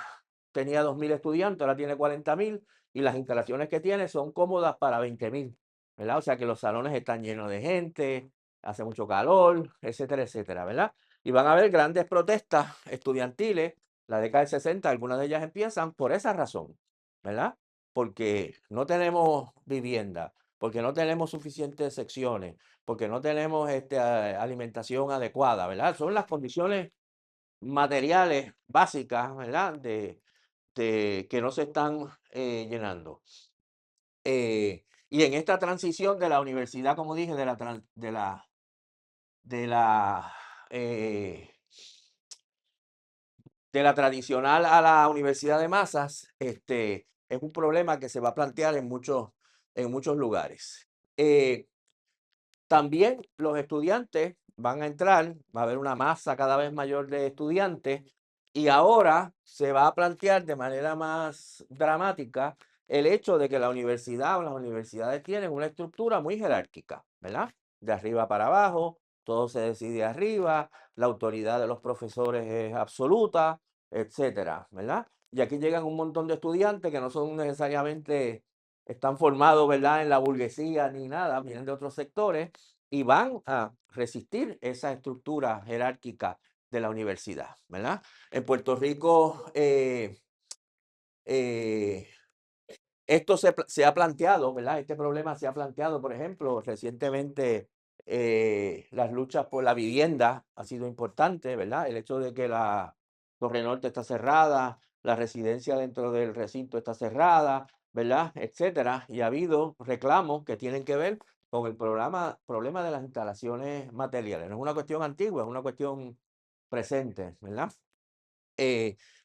tenía 2.000 estudiantes, ahora tiene 40.000 y las instalaciones que tiene son cómodas para 20.000, ¿verdad? O sea que los salones están llenos de gente, hace mucho calor, etcétera, etcétera, ¿verdad? Y van a haber grandes protestas estudiantiles, la década del 60, algunas de ellas empiezan por esa razón, ¿verdad? Porque no tenemos vivienda, porque no tenemos suficientes secciones, porque no tenemos alimentación adecuada, ¿verdad? Son las condiciones materiales básicas, ¿verdad? Que no se están llenando. Y en esta transición de la universidad, como dije, de la, eh, de la tradicional a la universidad de masas, es un problema que se va a plantear en muchos lugares. También los estudiantes van a entrar, va a haber una masa cada vez mayor de estudiantes y ahora se va a plantear de manera más dramática el hecho de que la universidad o las universidades tienen una estructura muy jerárquica, ¿verdad? De arriba para abajo, todo se decide arriba, la autoridad de los profesores es absoluta, etcétera, ¿verdad? Y aquí llegan un montón de estudiantes que no son necesariamente están formados, ¿verdad?, en la burguesía ni nada, vienen de otros sectores y van a resistir esa estructura jerárquica de la universidad, ¿verdad? En Puerto Rico, eh, esto se ha planteado, ¿verdad? Este problema se ha planteado, por ejemplo, recientemente las luchas por la vivienda ha sido importante, ¿verdad? El hecho de que la Torre Norte está cerrada, la residencia dentro del recinto está cerrada, ¿verdad? Etcétera. Y ha habido reclamos que tienen que ver con el problema de las instalaciones materiales. No es una cuestión antigua, es una cuestión presente, ¿verdad?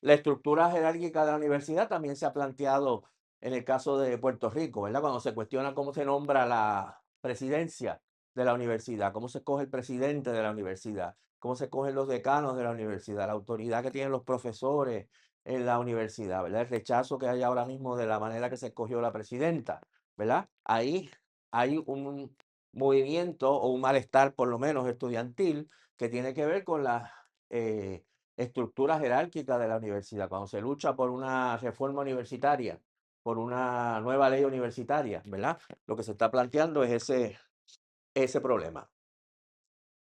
La estructura jerárquica de la universidad también se ha planteado en el caso de Puerto Rico, ¿verdad? Cuando se cuestiona cómo se nombra la presidencia de la universidad, cómo se escoge el presidente de la universidad, cómo se escogen los decanos de la universidad, la autoridad que tienen los profesores en la universidad, ¿verdad? El rechazo que hay ahora mismo de la manera que se escogió la presidenta, ¿verdad? Ahí hay un movimiento o un malestar, por lo menos estudiantil, que tiene que ver con la estructura jerárquica de la universidad. Cuando se lucha por una reforma universitaria, por una nueva ley universitaria, ¿verdad? Lo que se está planteando es ese problema.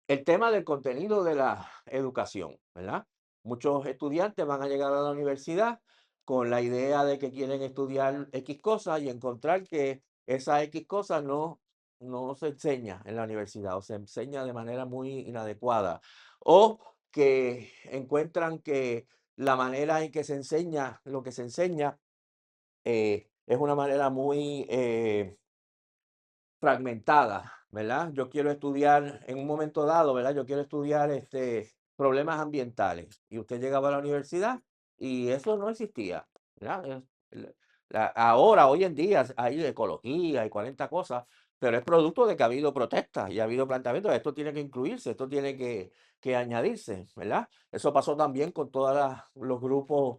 El tema del contenido de la educación, ¿verdad? Muchos estudiantes van a llegar a la universidad con la idea de que quieren estudiar X cosas y encontrar que esa X cosa no se enseña en la universidad o se enseña de manera muy inadecuada o que encuentran que la manera en que se enseña lo que se enseña es una manera muy fragmentada, ¿verdad? Yo quiero estudiar en un momento dado, ¿verdad? Yo quiero estudiar problemas ambientales y usted llegaba a la universidad y eso no existía, ¿verdad? Ahora, hoy en día, hay ecología y 40 cosas, pero es producto de que ha habido protestas y ha habido planteamientos. Esto tiene que incluirse, esto tiene que añadirse, ¿verdad? Eso pasó también con todos los grupos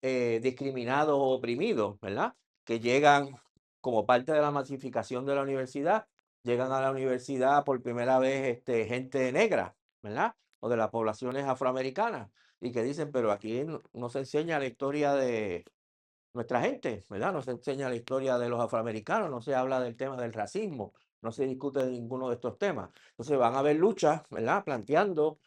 discriminados o oprimidos, ¿verdad? Que llegan como parte de la masificación de la universidad, llegan a la universidad por primera vez gente negra, ¿verdad? O de las poblaciones afroamericanas, y que dicen, pero aquí no se enseña la historia de nuestra gente, ¿verdad? No se enseña la historia de los afroamericanos, no se habla del tema del racismo, no se discute de ninguno de estos temas. Entonces van a haber luchas, ¿verdad? Planteando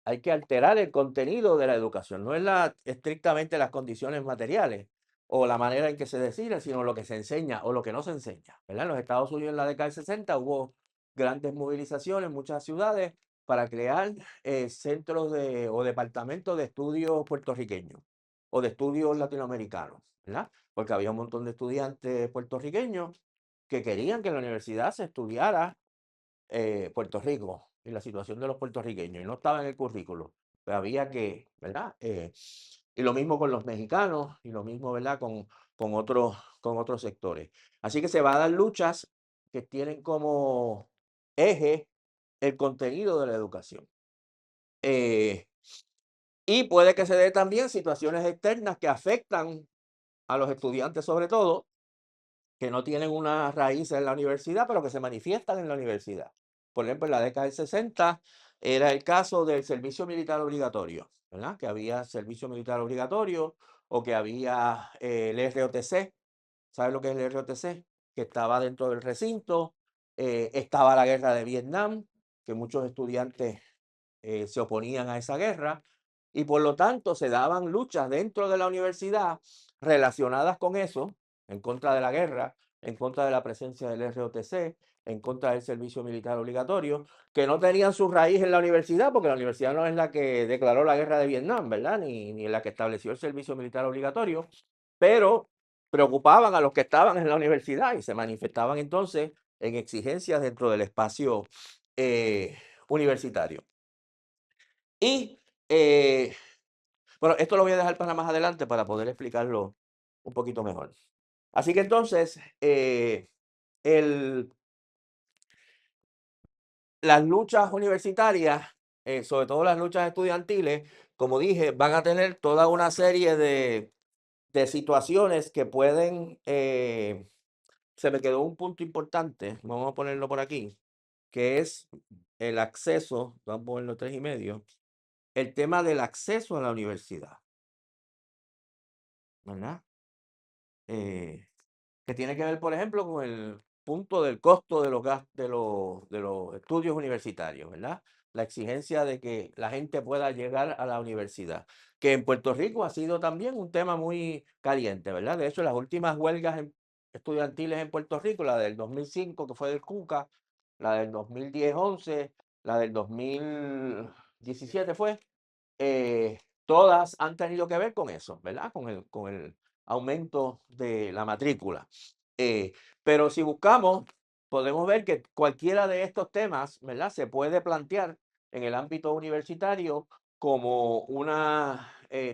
hay que alterar el contenido de la educación, no es estrictamente las condiciones materiales o la manera en que se decide, sino lo que se enseña o lo que no se enseña, ¿verdad? En los Estados Unidos en la década del 60 hubo grandes movilizaciones en muchas ciudades para crear centros o departamentos de estudios puertorriqueños o de estudios latinoamericanos, ¿verdad? Porque había un montón de estudiantes puertorriqueños que querían que en la universidad se estudiara Puerto Rico y la situación de los puertorriqueños, y no estaba en el currículo, pero había que, ¿verdad? Y lo mismo con los mexicanos, y lo mismo, ¿verdad? Con otros sectores. Así que se van a dar luchas que tienen como eje el contenido de la educación. Y puede que se dé también situaciones externas que afectan a los estudiantes sobre todo, que no tienen una raíz en la universidad, pero que se manifiestan en la universidad. Por ejemplo, en la década del 60 era el caso del servicio militar obligatorio, ¿verdad? Que había servicio militar obligatorio o que había el ROTC. ¿Sabes lo que es el ROTC? Que estaba dentro del recinto. Estaba la guerra de Vietnam, que muchos estudiantes se oponían a esa guerra y por lo tanto se daban luchas dentro de la universidad relacionadas con eso, en contra de la guerra, en contra de la presencia del ROTC, en contra del servicio militar obligatorio, que no tenían su raíz en la universidad, porque la universidad no es la que declaró la guerra de Vietnam, ¿verdad? Ni la que estableció el servicio militar obligatorio, pero preocupaban a los que estaban en la universidad y se manifestaban entonces en exigencias dentro del espacio universitario. Y bueno, esto lo voy a dejar para más adelante para poder explicarlo un poquito mejor. Así que entonces, el, las luchas universitarias, sobre todo las luchas estudiantiles, como dije, van a tener toda una serie de situaciones que pueden, se me quedó un punto importante, vamos a ponerlo por aquí, que es el acceso, vamos a ponerlo 3.5, el tema del acceso a la universidad, ¿verdad? Eh, que tiene que ver, por ejemplo, con el punto del costo de los estudios universitarios, ¿verdad? La exigencia de que la gente pueda llegar a la universidad, que en Puerto Rico ha sido también un tema muy caliente, ¿verdad? De hecho, las últimas huelgas estudiantiles en Puerto Rico, la del 2005, que fue del CUCA, la del 2010-11, la del 2017 fue, todas han tenido que ver con eso, ¿verdad? Con el aumento de la matrícula. Pero si buscamos, podemos ver que cualquiera de estos temas, ¿verdad? Se puede plantear en el ámbito universitario como un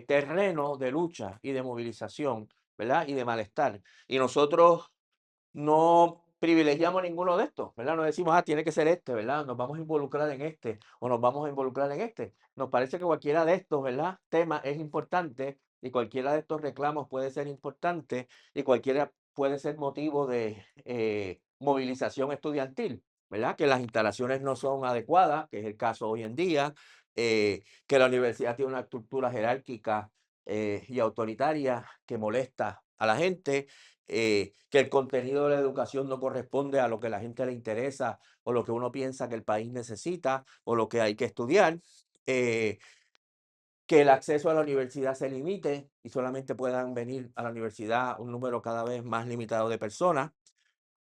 terreno de lucha y de movilización, ¿verdad? Y de malestar. Y nosotros no privilegiamos ninguno de estos, ¿verdad? No decimos, tiene que ser este, ¿verdad? Nos vamos a involucrar en este o nos vamos a involucrar en este. Nos parece que cualquiera de estos, ¿verdad? Temas es importante y cualquiera de estos reclamos puede ser importante y cualquiera puede ser motivo de movilización estudiantil, ¿verdad? Que las instalaciones no son adecuadas, que es el caso hoy en día, que la universidad tiene una estructura jerárquica y autoritaria que molesta a la gente, que el contenido de la educación no corresponde a lo que la gente le interesa o lo que uno piensa que el país necesita o lo que hay que estudiar, eh, que el acceso a la universidad se limite y solamente puedan venir a la universidad un número cada vez más limitado de personas.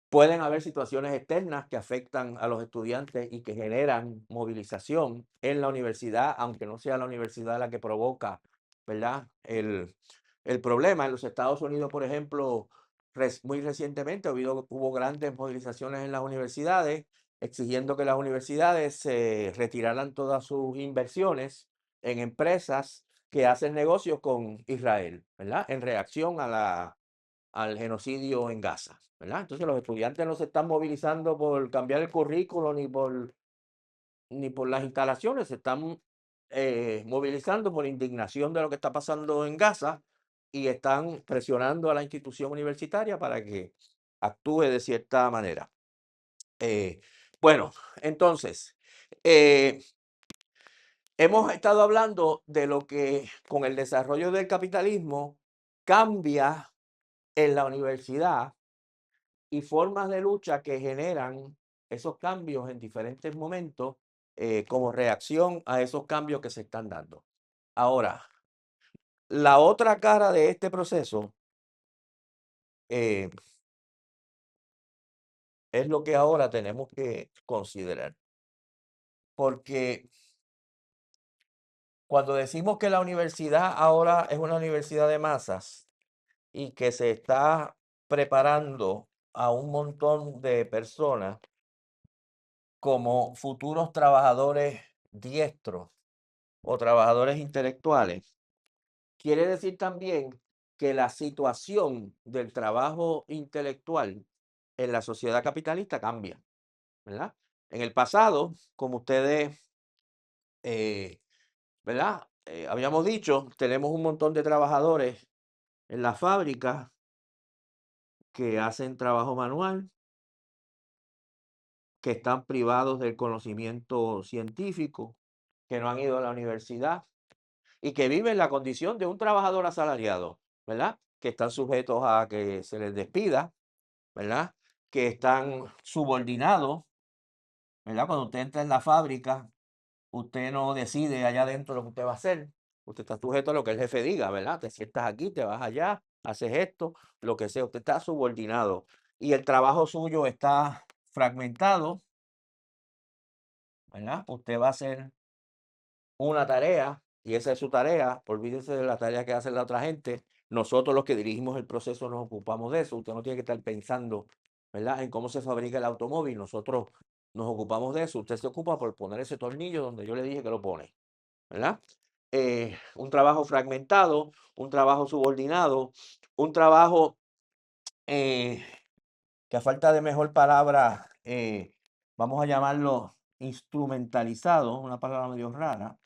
Pueden haber situaciones externas que afectan a los estudiantes y que generan movilización en la universidad, aunque no sea la universidad la que provoca, ¿verdad? El problema. En los Estados Unidos, por ejemplo, muy recientemente hubo grandes movilizaciones en las universidades exigiendo que las universidades se retiraran todas sus inversiones en empresas que hacen negocios con Israel, ¿verdad? En reacción al genocidio en Gaza, ¿verdad? Entonces los estudiantes no se están movilizando por cambiar el currículo ni por las instalaciones, se están movilizando por indignación de lo que está pasando en Gaza y están presionando a la institución universitaria para que actúe de cierta manera. Eh, bueno, entonces, eh, hemos estado hablando de lo que con el desarrollo del capitalismo cambia en la universidad y formas de lucha que generan esos cambios en diferentes momentos como reacción a esos cambios que se están dando. Ahora, la otra cara de este proceso eh, es lo que ahora tenemos que considerar, porque cuando decimos que la universidad ahora es una universidad de masas y que se está preparando a un montón de personas como futuros trabajadores diestros o trabajadores intelectuales, quiere decir también que la situación del trabajo intelectual en la sociedad capitalista cambia, ¿verdad? En el pasado, como ustedes, eh, ¿verdad? Habíamos dicho, tenemos un montón de trabajadores en las fábricas que hacen trabajo manual, que están privados del conocimiento científico, que no han ido a la universidad y que viven la condición de un trabajador asalariado, ¿verdad? Que están sujetos a que se les despida, ¿verdad? Que están subordinados, ¿verdad? Cuando usted entra en la fábrica, usted no decide allá adentro lo que usted va a hacer. Usted está sujeto a lo que el jefe diga, ¿verdad? Te sientas aquí, te vas allá, haces esto, lo que sea. Usted está subordinado y el trabajo suyo está fragmentado, ¿verdad? Usted va a hacer una tarea y esa es su tarea, olvídese de la tarea que hace la otra gente. Nosotros los que dirigimos el proceso nos ocupamos de eso. Usted no tiene que estar pensando, ¿verdad?, en cómo se fabrica el automóvil. Nosotros nos ocupamos de eso. Usted se ocupa por poner ese tornillo donde yo le dije que lo pone, ¿verdad? Un trabajo fragmentado, un trabajo subordinado, un trabajo que a falta de mejor palabra, vamos a llamarlo instrumentalizado, una palabra medio rara.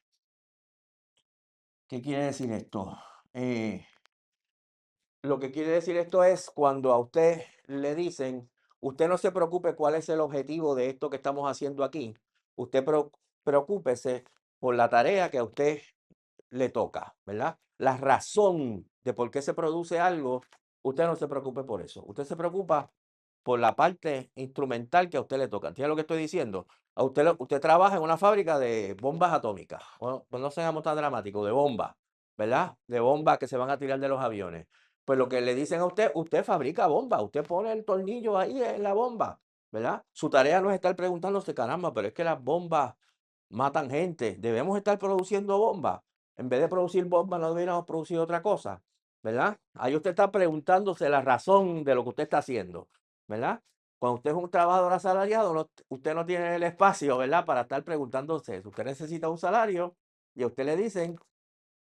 ¿Qué quiere decir esto? Lo que quiere decir esto es cuando a usted le dicen, usted no se preocupe cuál es el objetivo de esto que estamos haciendo aquí. Usted preocúpese por la tarea que a usted le toca, ¿verdad? La razón de por qué se produce algo, usted no se preocupe por eso. Usted se preocupa por la parte instrumental que a usted le toca. ¿Entiende lo que estoy diciendo? Usted trabaja en una fábrica de bombas atómicas. Bueno, pues no seamos tan dramáticos, de bombas, ¿verdad? De bombas que se van a tirar de los aviones. Pues lo que le dicen a usted, usted fabrica bombas, usted pone el tornillo ahí en la bomba, ¿verdad? Su tarea no es estar preguntándose, caramba, pero es que las bombas matan gente. Debemos estar produciendo bombas. En vez de producir bombas, no deberíamos producir otra cosa, ¿verdad? Ahí usted está preguntándose la razón de lo que usted está haciendo, ¿verdad? Cuando usted es un trabajador asalariado, usted no tiene el espacio, ¿verdad? Para estar preguntándose eso. Usted necesita un salario y a usted le dicen,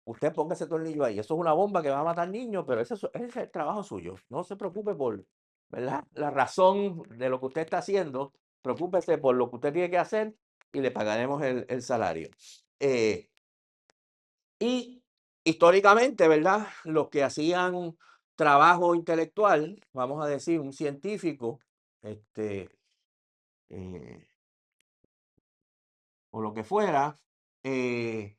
usted ponga ese tornillo ahí. Eso es una bomba que va a matar niños, pero ese es el trabajo suyo. No se preocupe por, ¿verdad?, la razón de lo que usted está haciendo. Preocúpese por lo que usted tiene que hacer y le pagaremos el salario. Y históricamente, ¿verdad? Los que hacían trabajo intelectual, vamos a decir, un científico, este, eh, o lo que fuera, eh,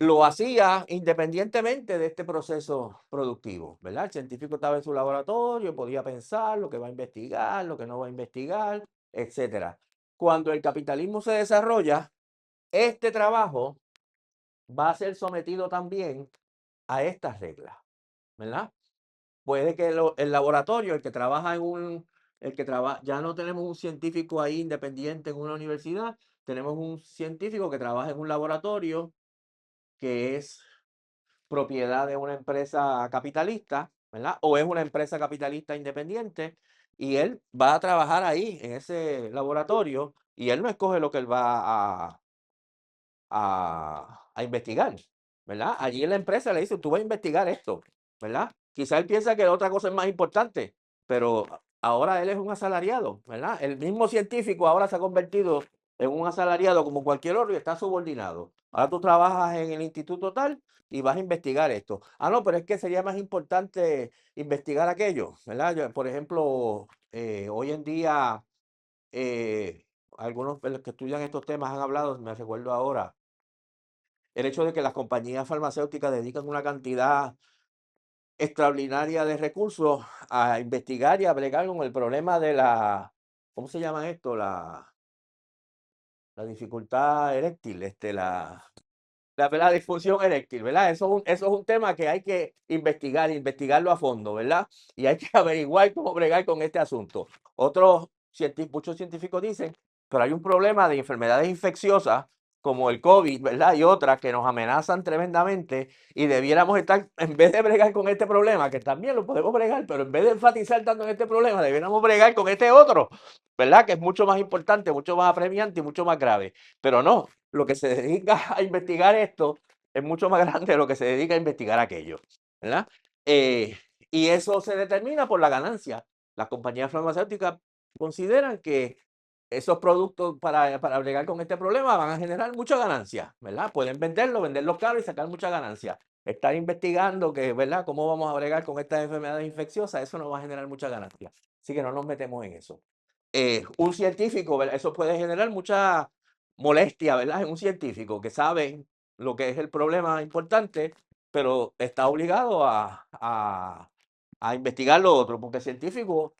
lo hacía independientemente de este proceso productivo, ¿verdad? El científico estaba en su laboratorio, podía pensar lo que va a investigar, lo que no va a investigar, etcétera. Cuando el capitalismo se desarrolla, este trabajo va a ser sometido también a estas reglas, ¿verdad? Puede que el laboratorio, el que trabaja ya no tenemos un científico ahí independiente en una universidad, tenemos un científico que trabaja en un laboratorio que es propiedad de una empresa capitalista, ¿verdad? O es una empresa capitalista independiente y él va a trabajar ahí en ese laboratorio y él no escoge lo que él va a investigar, ¿verdad? Allí en la empresa le dice, tú vas a investigar esto, ¿verdad? Quizá él piensa que otra cosa es más importante, pero ahora él es un asalariado, ¿verdad? El mismo científico ahora se ha convertido en un asalariado como cualquier otro y está subordinado. Ahora tú trabajas en el instituto tal y vas a investigar esto. Ah, no, pero es que sería más importante investigar aquello, ¿verdad? Por ejemplo, hoy en día, algunos de los que estudian estos temas han hablado, me recuerdo ahora, el hecho de que las compañías farmacéuticas dedican una cantidad extraordinaria de recursos a investigar y a bregar con el problema de ¿cómo se llama esto? La dificultad eréctil, la disfunción eréctil, ¿verdad? Eso es un tema que hay que investigarlo a fondo, ¿verdad? Y hay que averiguar cómo bregar con este asunto. Muchos científicos dicen, pero hay un problema de enfermedades infecciosas como el COVID, ¿verdad? Y otras que nos amenazan tremendamente y debiéramos estar, en vez de bregar con este problema, que también lo podemos bregar, pero en vez de enfatizar tanto en este problema, debiéramos bregar con este otro, ¿verdad? Que es mucho más importante, mucho más apremiante y mucho más grave. Pero no, lo que se dedica a investigar esto es mucho más grande de lo que se dedica a investigar aquello, ¿verdad? Eh, y eso se determina por la ganancia. Las compañías farmacéuticas consideran que esos productos para bregar con este problema van a generar mucha ganancia, ¿verdad? Pueden venderlos caros y sacar mucha ganancia. Estar investigando que, ¿verdad? ¿Cómo vamos a bregar con estas enfermedades infecciosas? Eso no va a generar mucha ganancia. Así que no nos metemos en eso. Un científico, ¿verdad? Eso puede generar mucha molestia, ¿verdad? En un científico que sabe lo que es el problema importante, pero está obligado a investigar lo otro, porque el científico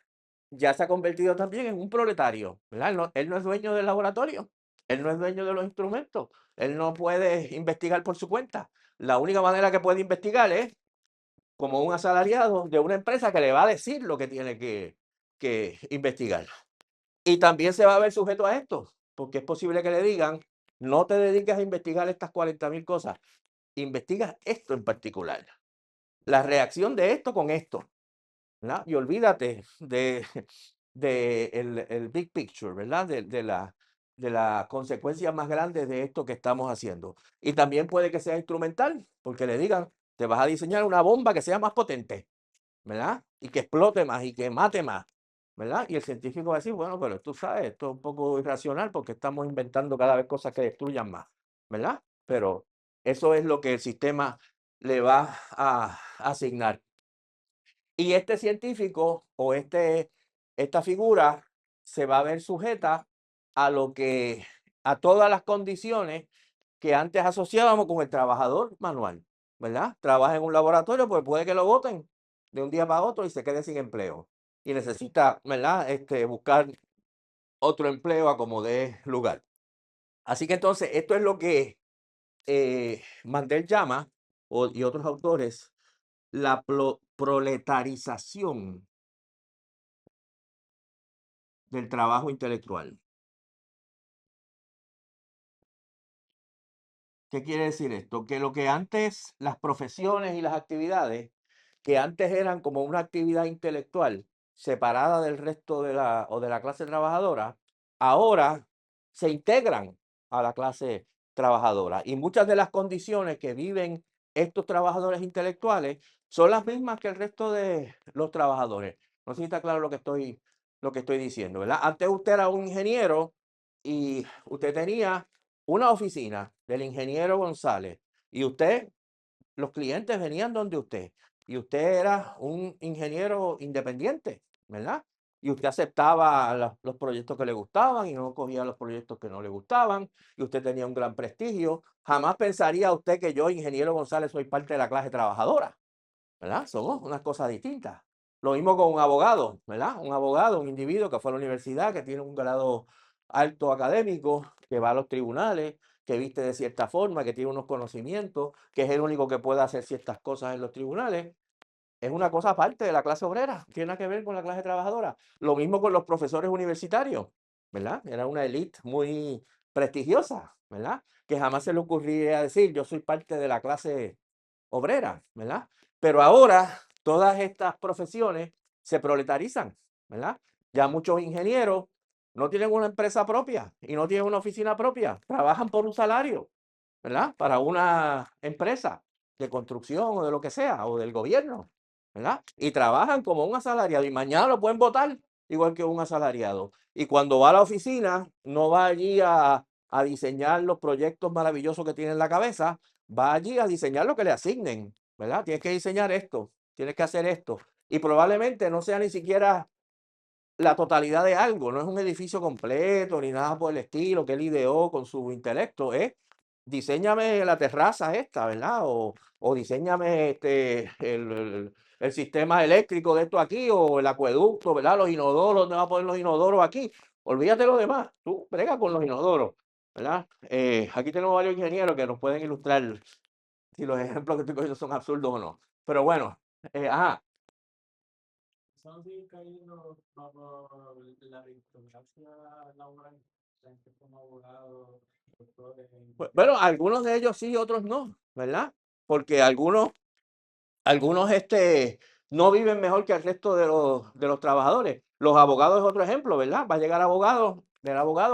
ya se ha convertido también en un proletario, ¿verdad? Él no es dueño del laboratorio, él no es dueño de los instrumentos, él no puede investigar por su cuenta. La única manera que puede investigar es como un asalariado de una empresa que le va a decir lo que tiene que investigar. Y también se va a ver sujeto a esto, porque es posible que le digan, no te dediques a investigar estas 40.000 cosas, investiga esto en particular, la reacción de esto con esto, ¿verdad? Y olvídate de el big picture, ¿verdad? De la consecuencia más grande de esto que estamos haciendo. Y también puede que sea instrumental, porque le digan, te vas a diseñar una bomba que sea más potente, ¿verdad? Y que explote más y que mate más, ¿verdad? Y el científico va a decir, bueno, pero tú sabes, esto es un poco irracional porque estamos inventando cada vez cosas que destruyan más, ¿verdad? Pero eso es lo que el sistema le va a asignar. Y este científico o esta figura se va a ver sujeta a a todas las condiciones que antes asociábamos con el trabajador manual, ¿verdad? Trabaja en un laboratorio, pues puede que lo voten de un día para otro y se quede sin empleo. Y necesita, ¿verdad? Buscar otro empleo a como dé lugar. Así que entonces, esto es lo que Mandel llama, y otros autores, la proletarización del trabajo intelectual. ¿Qué quiere decir esto? Que lo que antes, las profesiones y las actividades, que antes eran como una actividad intelectual separada del resto de la clase trabajadora, ahora se integran a la clase trabajadora. Y muchas de las condiciones que viven estos trabajadores intelectuales son las mismas que el resto de los trabajadores. No sé si está claro lo que estoy diciendo, ¿verdad? Antes usted era un ingeniero y usted tenía una oficina del ingeniero González y los clientes venían donde usted y usted era un ingeniero independiente, ¿verdad? y usted aceptaba los proyectos que le gustaban y no cogía los proyectos que no le gustaban, y usted tenía un gran prestigio. Jamás pensaría usted que yo, ingeniero González, soy parte de la clase trabajadora, ¿verdad? Somos unas cosas distintas. Lo mismo con un abogado, ¿verdad? Un abogado, un individuo que fue a la universidad, que tiene un grado alto académico, que va a los tribunales, que viste de cierta forma, que tiene unos conocimientos, que es el único que puede hacer ciertas cosas en los tribunales. Es una cosa aparte de la clase obrera, tiene nada que ver con la clase trabajadora. Lo mismo con los profesores universitarios, ¿verdad? Era una élite muy prestigiosa, ¿verdad? Que jamás se le ocurriría decir, yo soy parte de la clase obrera, ¿verdad? Pero ahora todas estas profesiones se proletarizan, ¿verdad? Ya muchos ingenieros no tienen una empresa propia y no tienen una oficina propia, trabajan por un salario, ¿verdad? Para una empresa de construcción o de lo que sea, o del gobierno, ¿verdad? Y trabajan como un asalariado y mañana lo pueden votar igual que un asalariado. Y cuando va a la oficina, no va allí a diseñar los proyectos maravillosos que tiene en la cabeza, va allí a diseñar lo que le asignen, ¿verdad? Tienes que diseñar esto, tienes que hacer esto. Y probablemente no sea ni siquiera la totalidad de algo, no es un edificio completo ni nada por el estilo que él ideó con su intelecto, es diséñame la terraza esta, ¿verdad? O diséñame el sistema eléctrico de esto aquí, o el acueducto, ¿verdad? Los inodoros, ¿dónde va a poner los inodoros aquí? Olvídate lo demás, tú brega con los inodoros, ¿verdad? Aquí tenemos varios ingenieros que nos pueden ilustrar si los ejemplos que estoy cogiendo son absurdos o no. Pero bueno, ajá. Estamos bien cayendo bajo la aristocracia laboral, gente como abogados, doctores, Bueno, algunos de ellos sí, otros no, ¿verdad? Porque algunos no viven mejor que el resto de los trabajadores. Los abogados es otro ejemplo, ¿verdad? Va a llegar abogados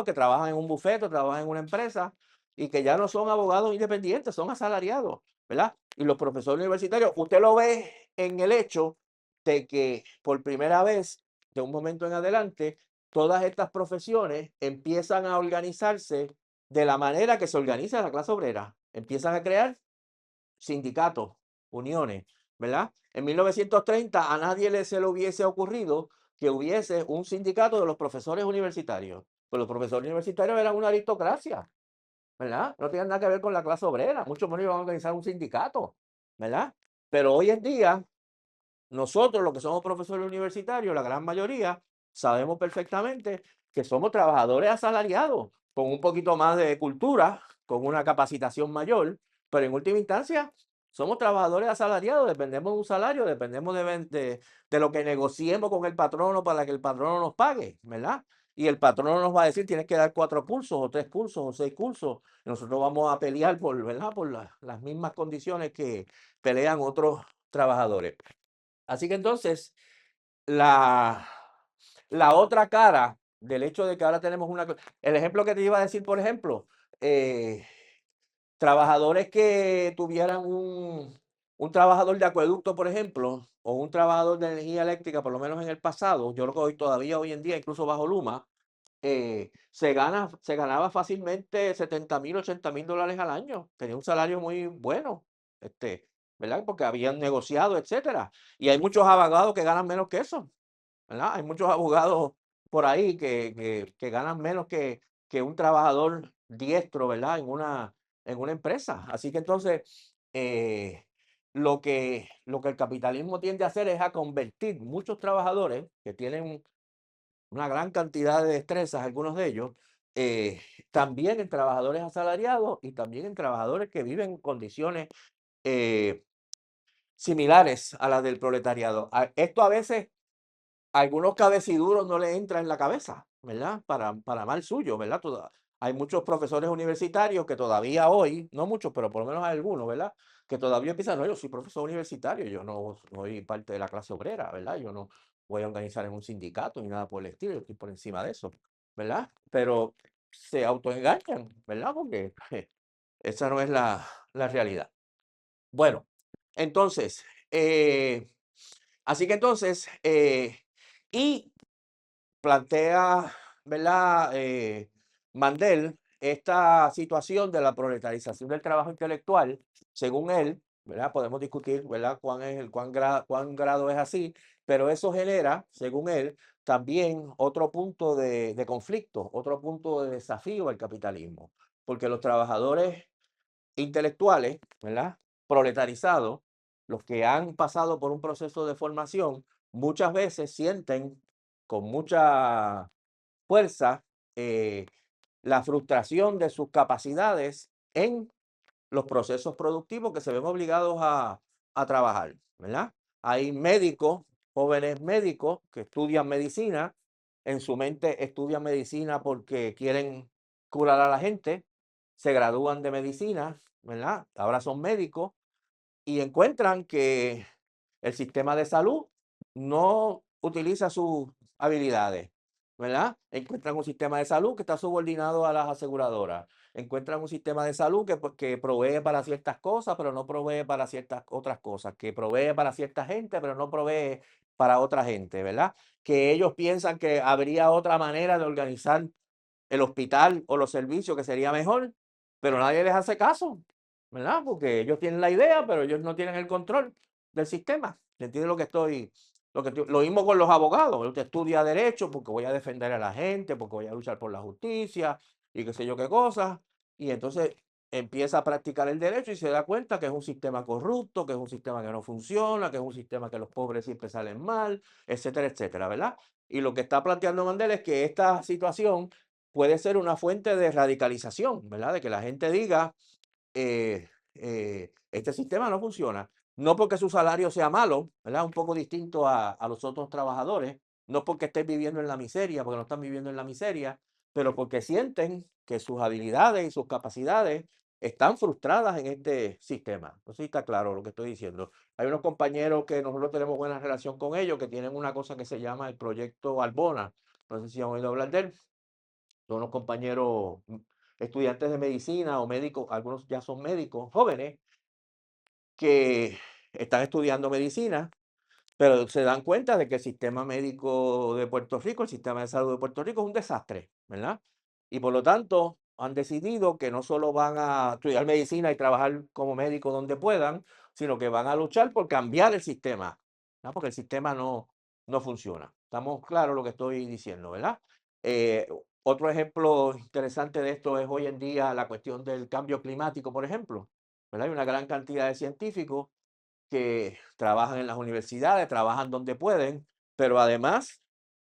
que trabajan en un bufete, trabajan en una empresa y que ya no son abogados independientes, son asalariados, ¿verdad? Y los profesores universitarios, usted lo ve en el hecho de que por primera vez, de un momento en adelante, todas estas profesiones empiezan a organizarse de la manera que se organiza la clase obrera. Empiezan a crear sindicatos, uniones, ¿verdad? En 1930 a nadie se le hubiese ocurrido que hubiese un sindicato de los profesores universitarios. Pues los profesores universitarios eran una aristocracia, ¿verdad? No tenían nada que ver con la clase obrera, mucho menos iban a organizar un sindicato, ¿verdad? Pero hoy en día nosotros, los que somos profesores universitarios, la gran mayoría, sabemos perfectamente que somos trabajadores asalariados, con un poquito más de cultura, con una capacitación mayor, pero en última instancia somos trabajadores asalariados, dependemos de un salario, dependemos de lo que negociemos con el patrono para que el patrono nos pague, ¿verdad? Y el patrono nos va a decir, tienes que dar 4 cursos, o 3 cursos, o 6 cursos. Y nosotros vamos a pelear por, ¿verdad? Por las mismas condiciones que pelean otros trabajadores. Así que entonces, la, la otra cara del hecho de que ahora tenemos el ejemplo que te iba a decir, por ejemplo, eh, trabajadores que tuvieran un trabajador de acueducto, por ejemplo, o un trabajador de energía eléctrica, por lo menos en el pasado, yo creo que todavía hoy en día, incluso bajo Luma, se ganaba fácilmente 70,000, 80,000 dólares al año. Tenía un salario muy bueno, este, ¿verdad? Porque habían negociado, etcétera. Y hay muchos abogados que ganan menos que eso, ¿verdad? Hay muchos abogados por ahí que ganan menos que un trabajador diestro, ¿verdad? En una empresa. Así que entonces, lo que el capitalismo tiende a hacer es a convertir muchos trabajadores que tienen una gran cantidad de destrezas, algunos de ellos, eh, también en trabajadores asalariados y también en trabajadores que viven en condiciones eh, similares a las del proletariado. Esto a veces a algunos cabeciduros no le entra en la cabeza, ¿verdad? Para mal suyo, ¿verdad? Hay muchos profesores universitarios que todavía hoy, no muchos, pero por lo menos hay algunos, ¿verdad? Que todavía piensan, no, yo soy profesor universitario, yo no soy parte de la clase obrera, ¿verdad? Yo no voy a organizar en un sindicato ni nada por el estilo, yo estoy por encima de eso, ¿verdad? Pero se autoengañan, ¿verdad? Porque esa no es la realidad. Bueno, entonces, así que entonces, y plantea, ¿verdad? Mandel esta situación de la proletarización del trabajo intelectual, según él, ¿verdad? Podemos discutir, ¿verdad? Cuán grado es así, pero eso genera, según él, también otro punto de conflicto, otro punto de desafío al capitalismo, porque los trabajadores intelectuales, ¿verdad? Proletarizados, los que han pasado por un proceso de formación, muchas veces sienten con mucha fuerza eh, la frustración de sus capacidades en los procesos productivos que se ven obligados a trabajar, ¿verdad? Hay médicos, jóvenes médicos que estudian medicina, en su mente estudian medicina porque quieren curar a la gente, se gradúan de medicina, ¿verdad? Ahora son médicos y encuentran que el sistema de salud no utiliza sus habilidades, ¿verdad? Encuentran un sistema de salud que está subordinado a las aseguradoras. Encuentran un sistema de salud que provee para ciertas cosas, pero no provee para ciertas otras cosas, que provee para cierta gente, pero no provee para otra gente, ¿verdad? Que ellos piensan que habría otra manera de organizar el hospital o los servicios que sería mejor, pero nadie les hace caso, ¿verdad? Porque ellos tienen la idea, pero ellos no tienen el control del sistema. ¿Entiendes lo mismo con los abogados? Usted estudia derecho porque voy a defender a la gente, porque voy a luchar por la justicia y qué sé yo qué cosas. Y entonces empieza a practicar el derecho y se da cuenta que es un sistema corrupto, que es un sistema que no funciona, que es un sistema que los pobres siempre salen mal, etcétera, etcétera, ¿verdad? Y lo que está planteando Mandela es que esta situación puede ser una fuente de radicalización, ¿verdad? De que la gente diga, este sistema no funciona. No porque su salario sea malo, ¿verdad? Un poco distinto a los otros trabajadores, no porque estén viviendo en la miseria, porque no están viviendo en la miseria, pero porque sienten que sus habilidades y sus capacidades están frustradas en este sistema. No sé si está claro lo que estoy diciendo. Hay unos compañeros que nosotros tenemos buena relación con ellos, que tienen una cosa que se llama el proyecto Albona. No sé si han oído hablar de él. Son unos compañeros estudiantes de medicina o médicos, algunos ya son médicos jóvenes que están estudiando medicina, pero se dan cuenta de que el sistema médico de Puerto Rico, el sistema de salud de Puerto Rico es un desastre, ¿verdad? Y por lo tanto han decidido que no solo van a estudiar medicina y trabajar como médico donde puedan, sino que van a luchar por cambiar el sistema, ¿verdad? Porque el sistema no funciona. Estamos claros lo que estoy diciendo, ¿verdad? Eh, Otro ejemplo interesante de esto es hoy en día la cuestión del cambio climático, por ejemplo, ¿verdad? Hay una gran cantidad de científicos que trabajan en las universidades, trabajan donde pueden, pero además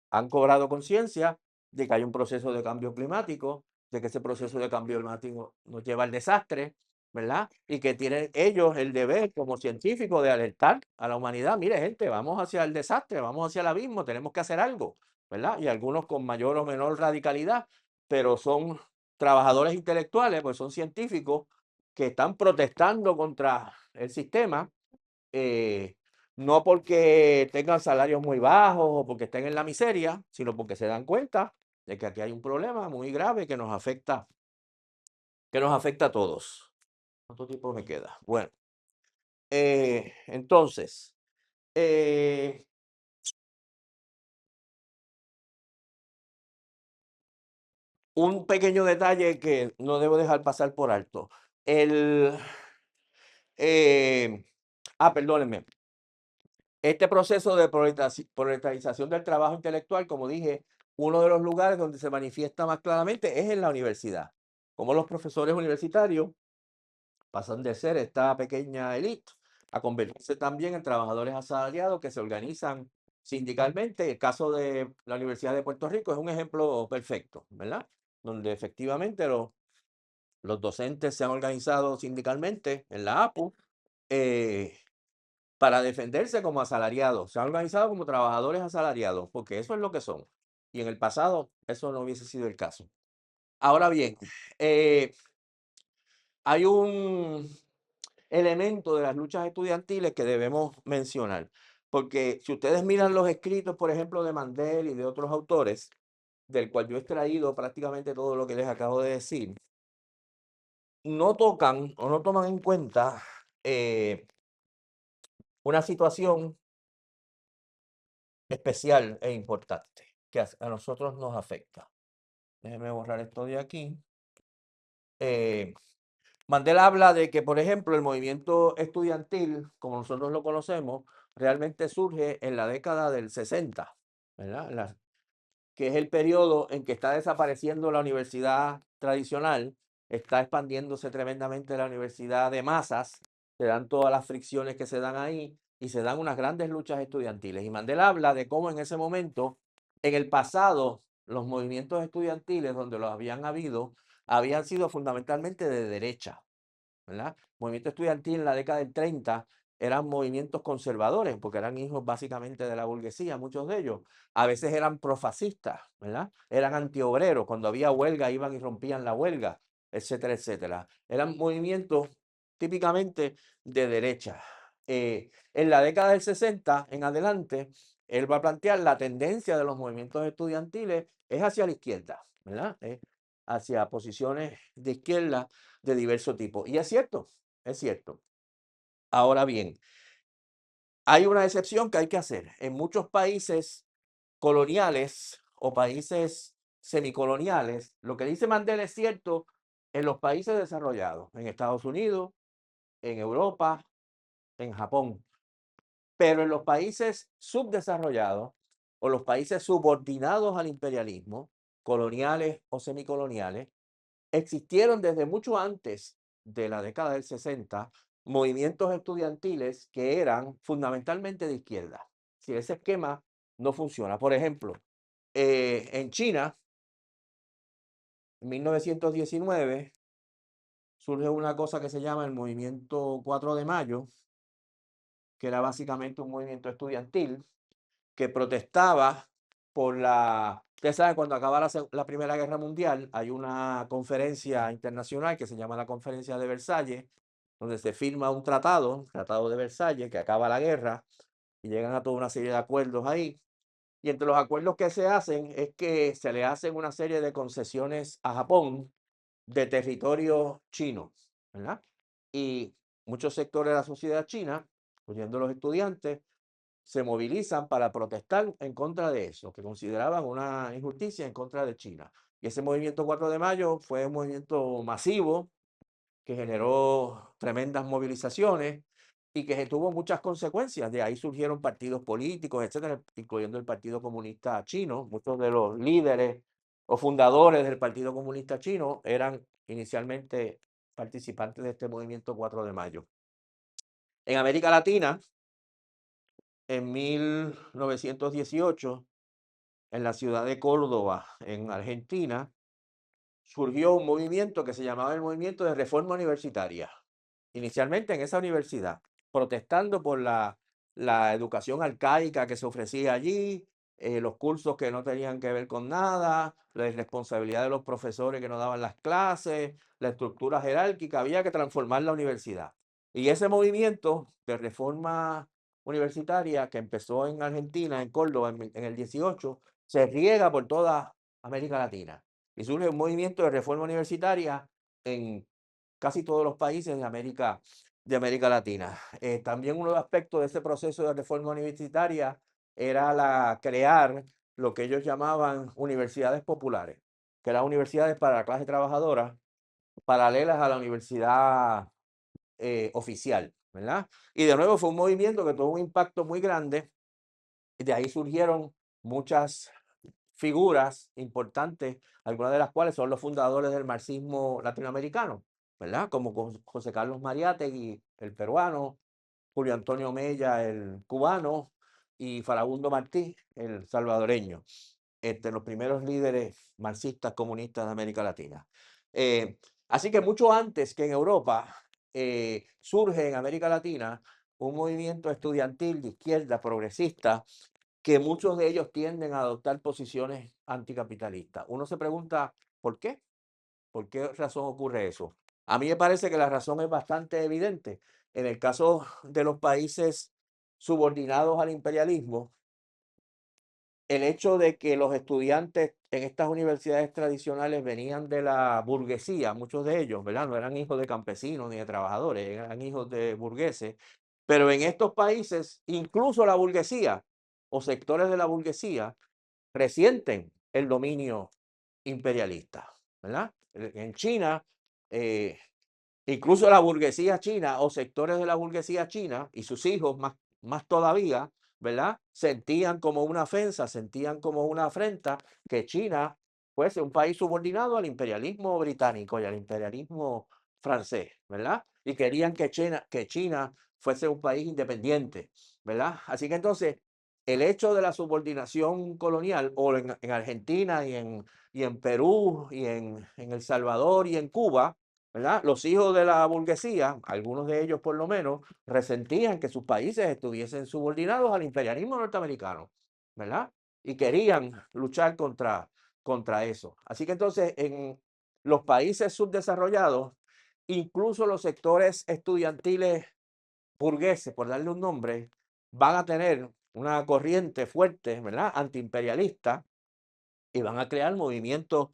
han cobrado conciencia de que hay un proceso de cambio climático, de que ese proceso de cambio climático nos lleva al desastre, ¿verdad? Y que tienen ellos el deber como científicos de alertar a la humanidad, mire gente, vamos hacia el desastre, vamos hacia el abismo, tenemos que hacer algo, ¿verdad? Y algunos con mayor o menor radicalidad, pero son trabajadores intelectuales, pues son científicos que están protestando contra el sistema eh, no porque tengan salarios muy bajos o porque estén en la miseria, sino porque se dan cuenta de que aquí hay un problema muy grave que nos afecta a todos. ¿Cuánto tiempo me queda? Bueno, entonces, eh, un pequeño detalle que no debo dejar pasar por alto. El, eh, Perdónenme. Este proceso de proletarización del trabajo intelectual, como dije, uno de los lugares donde se manifiesta más claramente es en la universidad. Como los profesores universitarios pasan de ser esta pequeña élite a convertirse también en trabajadores asalariados que se organizan sindicalmente. El caso de la Universidad de Puerto Rico es un ejemplo perfecto, ¿verdad? Donde efectivamente los docentes se han organizado sindicalmente en la APU. eh, para defenderse como asalariados. Se han organizado como trabajadores asalariados, porque eso es lo que son. Y en el pasado eso no hubiese sido el caso. Ahora bien, eh, hay un elemento de las luchas estudiantiles que debemos mencionar, porque si ustedes miran los escritos, por ejemplo, de Mandel y de otros autores, del cual yo he extraído prácticamente todo lo que les acabo de decir, no tocan o no toman en cuenta una situación especial e importante que a nosotros nos afecta. Déjeme borrar esto de aquí. Mandela habla de que, por ejemplo, el movimiento estudiantil, como nosotros lo conocemos, realmente surge en la década del 60, ¿verdad? Que es el periodo en que está desapareciendo la universidad tradicional, está expandiéndose tremendamente la universidad de masas, se dan todas las fricciones que se dan ahí y se dan unas grandes luchas estudiantiles. Y Mandela habla de cómo en ese momento, en el pasado, los movimientos estudiantiles donde los habían habido, habían sido fundamentalmente de derecha, ¿verdad? Movimiento estudiantil en la década del 30 eran movimientos conservadores, porque eran hijos básicamente de la burguesía, muchos de ellos. A veces eran profascistas, ¿verdad? Eran antiobreros, cuando había huelga iban y rompían la huelga, etcétera, etcétera. Eran movimientos típicamente de derecha. En la década del 60 en adelante, él va a plantear la tendencia de los movimientos estudiantiles es hacia la izquierda, ¿verdad? Hacia posiciones de izquierda de diverso tipo. Y es cierto, es cierto. Ahora bien, hay una excepción que hay que hacer. En muchos países coloniales o países semicoloniales, lo que dice Mandela es cierto en los países desarrollados, en Estados Unidos, en Europa, en Japón. Pero en los países subdesarrollados o los países subordinados al imperialismo, coloniales o semicoloniales, existieron desde mucho antes de la década del 60 movimientos estudiantiles que eran fundamentalmente de izquierda. Si ese esquema no funciona. Por ejemplo, en China, en 1919, surge una cosa que se llama el movimiento 4 de mayo, que era básicamente un movimiento estudiantil que protestaba por la... Ustedes saben, cuando acaba la Primera Guerra Mundial, hay una conferencia internacional que se llama la Conferencia de Versalles, donde se firma un tratado, el Tratado de Versalles, que acaba la guerra, y llegan a toda una serie de acuerdos ahí. Y entre los acuerdos que se hacen es que se le hacen una serie de concesiones a Japón de territorio chino, ¿verdad? Y muchos sectores de la sociedad china, incluyendo los estudiantes, se movilizan para protestar en contra de eso, que consideraban una injusticia en contra de China. Y ese movimiento 4 de mayo fue un movimiento masivo que generó tremendas movilizaciones y que tuvo muchas consecuencias. De ahí surgieron partidos políticos, etcétera, incluyendo el Partido Comunista Chino. Muchos de los líderes o fundadores del Partido Comunista Chino eran inicialmente participantes de este movimiento 4 de mayo. En América Latina, en 1918, en la ciudad de Córdoba, en Argentina, surgió un movimiento que se llamaba el Movimiento de Reforma Universitaria, inicialmente en esa universidad, protestando por la educación arcaica que se ofrecía allí, los cursos que no tenían que ver con nada, la irresponsabilidad de los profesores que no daban las clases, la estructura jerárquica, había que transformar la universidad. Y ese movimiento de reforma universitaria que empezó en Argentina, en Córdoba, en el 18, se riega por toda América Latina y surge un movimiento de reforma universitaria en casi todos los países de América Latina. También uno de los aspectos de ese proceso de reforma universitaria era crear lo que ellos llamaban universidades populares, que eran universidades para la clase trabajadora, paralelas a la universidad oficial, ¿verdad? Y de nuevo fue un movimiento que tuvo un impacto muy grande, y de ahí surgieron muchas figuras importantes, algunas de las cuales son los fundadores del marxismo latinoamericano, ¿verdad? Como José Carlos Mariátegui, el peruano, Julio Antonio Mella, el cubano, y Farabundo Martí, el salvadoreño, los primeros líderes marxistas comunistas de América Latina. Así que mucho antes que en Europa, surge en América Latina un movimiento estudiantil de izquierda progresista que muchos de ellos tienden a adoptar posiciones anticapitalistas. Uno se pregunta, ¿por qué? ¿Por qué razón ocurre eso? A mí me parece que la razón es bastante evidente. En el caso de los países subordinados al imperialismo, el hecho de que los estudiantes en estas universidades tradicionales venían de la burguesía, muchos de ellos, ¿verdad? No eran hijos de campesinos ni de trabajadores, eran hijos de burgueses. Pero en estos países, incluso la burguesía o sectores de la burguesía resienten el dominio imperialista, ¿verdad? En China, incluso la burguesía china o sectores de la burguesía china y sus hijos más todavía, ¿verdad? Sentían como una ofensa, sentían como una afrenta que China fuese un país subordinado al imperialismo británico y al imperialismo francés, ¿verdad? Y querían que China fuese un país independiente, ¿verdad? Así que entonces el hecho de la subordinación colonial, o en Argentina y en Perú en El Salvador y en Cuba, ¿verdad? Los hijos de la burguesía, algunos de ellos por lo menos, resentían que sus países estuviesen subordinados al imperialismo norteamericano, ¿verdad? Y querían luchar contra eso. Así que entonces en los países subdesarrollados, incluso los sectores estudiantiles burgueses, por darle un nombre, van a tener una corriente fuerte, ¿verdad? Antiimperialista, y van a crear movimientos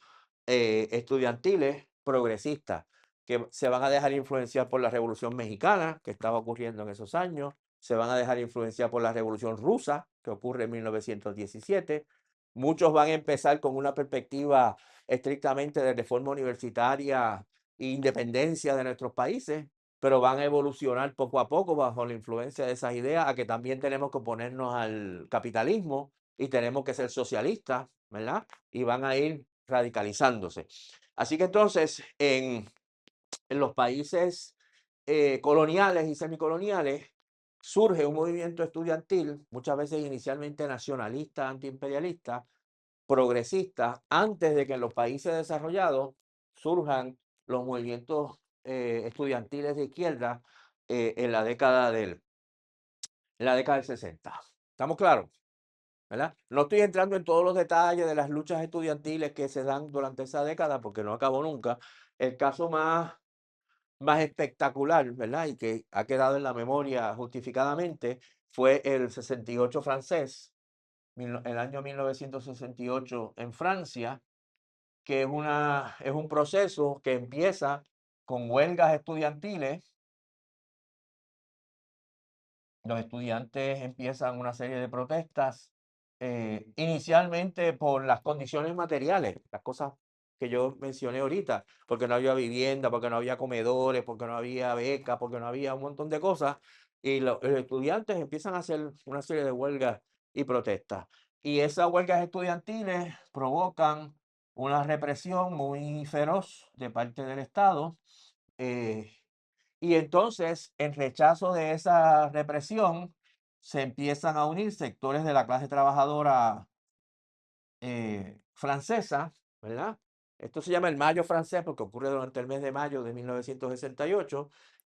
estudiantiles progresistas que se van a dejar influenciar por la Revolución Mexicana, que estaba ocurriendo en esos años, se van a dejar influenciar por la Revolución Rusa, que ocurre en 1917. Muchos van a empezar con una perspectiva estrictamente de reforma universitaria e independencia de nuestros países, pero van a evolucionar poco a poco bajo la influencia de esas ideas a que también tenemos que oponernos al capitalismo y tenemos que ser socialistas, ¿verdad? Y van a ir radicalizándose. Así que entonces, en los países coloniales y semicoloniales, surge un movimiento estudiantil, muchas veces inicialmente nacionalista, antiimperialista, progresista, antes de que en los países desarrollados surjan los movimientos estudiantiles de izquierda en la década del 60. ¿Estamos claros? ¿Verdad? No estoy entrando en todos los detalles de las luchas estudiantiles que se dan durante esa década porque no acabó nunca. El caso más espectacular, ¿verdad? Y que ha quedado en la memoria justificadamente fue el 68 francés, el año 1968 en Francia, que es un proceso que empieza con huelgas estudiantiles. Los estudiantes empiezan una serie de protestas, inicialmente por las condiciones materiales, las cosas que yo mencioné ahorita, porque no había vivienda, porque no había comedores, porque no había becas, porque no había un montón de cosas, y los estudiantes empiezan a hacer una serie de huelgas y protestas. Y esas huelgas estudiantiles provocan una represión muy feroz de parte del Estado. eh, y entonces, en rechazo de esa represión, se empiezan a unir sectores de la clase trabajadora francesa, ¿verdad? Esto se llama el Mayo francés porque ocurre durante el mes de mayo de 1968,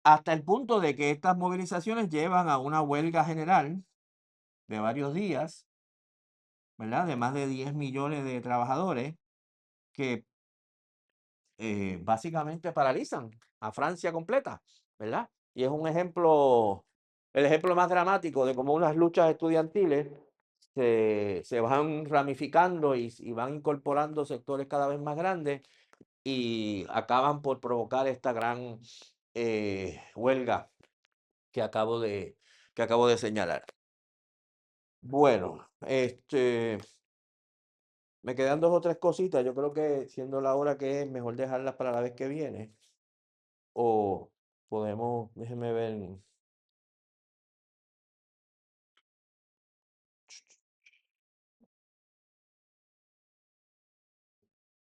hasta el punto de que estas movilizaciones llevan a una huelga general de varios días, ¿verdad? De más de 10 millones de trabajadores que básicamente paralizan a Francia completa, ¿verdad? Y es el ejemplo más dramático de cómo unas luchas estudiantiles se van ramificando y van incorporando sectores cada vez más grandes y acaban por provocar esta gran huelga que acabo de señalar. Bueno, me quedan dos o tres cositas. Yo creo que siendo la hora que es, mejor dejarlas para la vez que viene. O podemos, déjeme ver.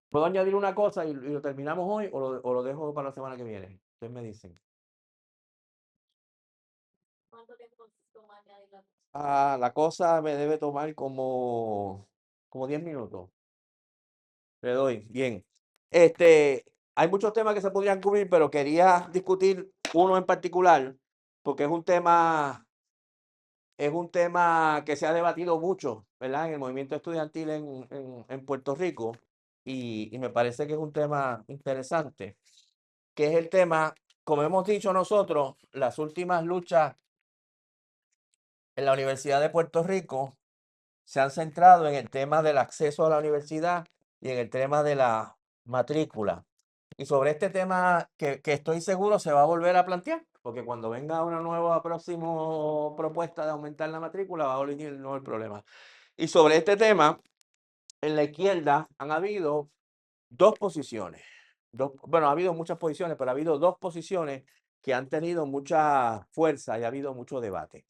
¿Puedo añadir una cosa y lo terminamos hoy o lo dejo para la semana que viene? Ustedes me dicen. La cosa me debe tomar como 10 minutos. Le doy, bien. Hay muchos temas que se podrían cubrir, pero quería discutir uno en particular, porque es un tema que se ha debatido mucho, ¿verdad? En el movimiento estudiantil en Puerto Rico, y me parece que es un tema interesante, que es el tema, como hemos dicho nosotros, las últimas luchas en la Universidad de Puerto Rico se han centrado en el tema del acceso a la universidad y en el tema de la matrícula. Y sobre este tema que estoy seguro se va a volver a plantear, porque cuando venga una nueva próxima propuesta de aumentar la matrícula va a volver el nuevo problema. Y sobre este tema, en la izquierda han habido dos posiciones. bueno, ha habido muchas posiciones, pero ha habido dos posiciones que han tenido mucha fuerza y ha habido mucho debate.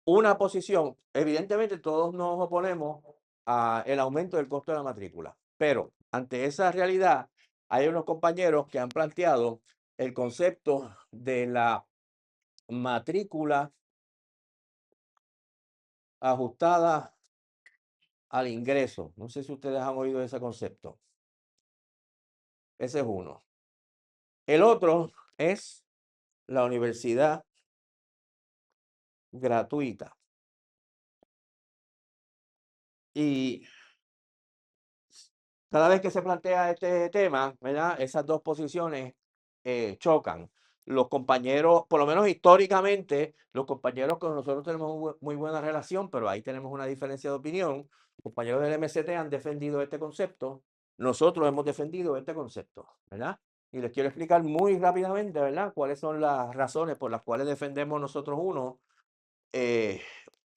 Una posición, evidentemente todos nos oponemos al aumento del costo de la matrícula, pero ante esa realidad hay unos compañeros que han planteado el concepto de la matrícula ajustada al ingreso. No sé si ustedes han oído ese concepto. Ese es uno. El otro es la universidad gratuita. Y cada vez que se plantea este tema, ¿verdad? Esas dos posiciones chocan. Los compañeros, por lo menos históricamente, los compañeros con nosotros tenemos muy buena relación, pero ahí tenemos una diferencia de opinión. Los compañeros del MST han defendido este concepto, nosotros hemos defendido este concepto, ¿verdad? Y les quiero explicar muy rápidamente, ¿verdad? Cuáles son las razones por las cuales defendemos nosotros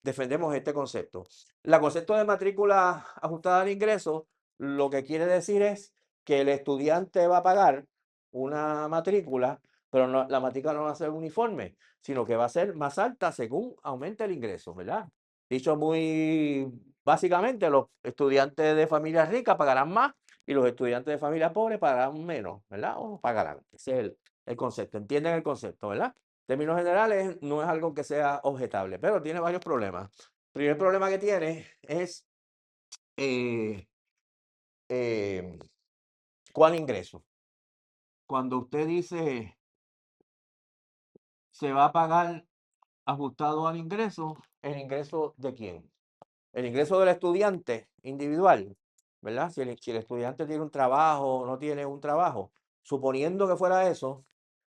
defendemos este concepto. El concepto de matrícula ajustada al ingreso, lo que quiere decir es que el estudiante va a pagar una matrícula, pero la matrícula no va a ser uniforme, sino que va a ser más alta según aumente el ingreso, ¿verdad? Dicho muy básicamente, los estudiantes de familias ricas pagarán más y los estudiantes de familias pobres pagarán menos, ¿verdad? O pagarán. Ese es el concepto. ¿Entienden el concepto, verdad? Términos generales, no es algo que sea objetable, pero tiene varios problemas. El primer problema que tiene es eh, eh, ¿cuál ingreso? Cuando usted dice se va a pagar ajustado al ingreso, ¿el ingreso de quién? El ingreso del estudiante individual, ¿verdad? Si el estudiante tiene un trabajo o no tiene un trabajo, suponiendo que fuera eso,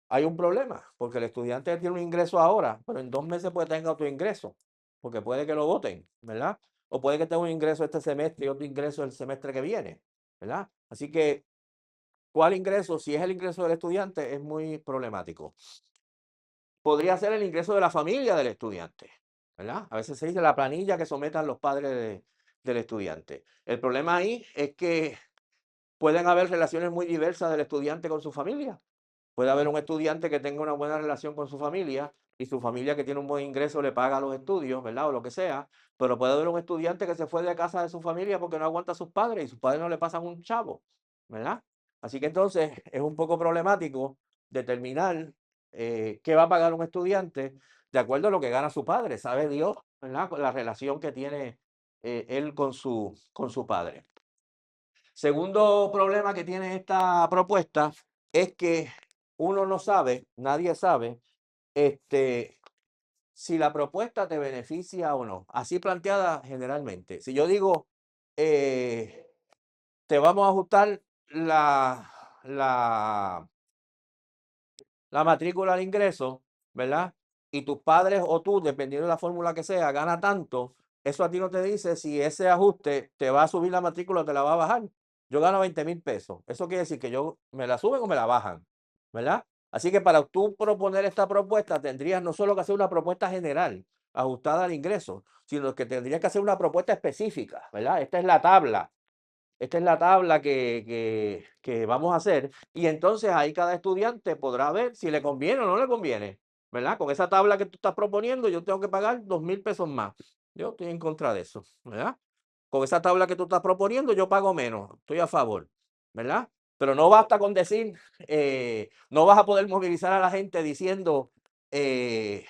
hay un problema, porque el estudiante tiene un ingreso ahora, pero en 2 meses puede tener otro ingreso, porque puede que lo voten, ¿verdad? O puede que tenga un ingreso este semestre y otro ingreso el semestre que viene, ¿verdad? Así que, ¿cuál ingreso? Si es el ingreso del estudiante, es muy problemático. Podría ser el ingreso de la familia del estudiante, ¿verdad? A veces se dice la planilla que sometan los padres del estudiante. El problema ahí es que pueden haber relaciones muy diversas del estudiante con su familia. Puede haber un estudiante que tenga una buena relación con su familia y su familia que tiene un buen ingreso le paga los estudios, ¿verdad? O lo que sea, pero puede haber un estudiante que se fue de casa de su familia porque no aguanta a sus padres y sus padres no le pasan un chavo, ¿verdad? Así que entonces es un poco problemático determinar qué va a pagar un estudiante de acuerdo a lo que gana su padre, sabe Dios, ¿verdad? Con la relación que tiene él con su padre. Segundo problema que tiene esta propuesta es que uno no sabe, nadie sabe, si la propuesta te beneficia o no. Así planteada generalmente. Si yo digo, te vamos a ajustar la, la matrícula al ingreso, ¿verdad? Y tus padres o tú, dependiendo de la fórmula que sea, gana tanto, eso a ti no te dice si ese ajuste te va a subir la matrícula o te la va a bajar. Yo gano 20,000 pesos. Eso quiere decir que yo me la suben o me la bajan, ¿verdad? Así que para tú proponer esta propuesta, tendrías no solo que hacer una propuesta general, ajustada al ingreso, sino que tendrías que hacer una propuesta específica, ¿verdad? Esta es la tabla que vamos a hacer y entonces ahí cada estudiante podrá ver si le conviene o no le conviene, ¿verdad? Con esa tabla que tú estás proponiendo, yo tengo que pagar 2,000 pesos más. Yo estoy en contra de eso, ¿verdad? Con esa tabla que tú estás proponiendo, yo pago menos, estoy a favor, ¿verdad? Pero no basta con decir, no vas a poder movilizar a la gente diciendo eh,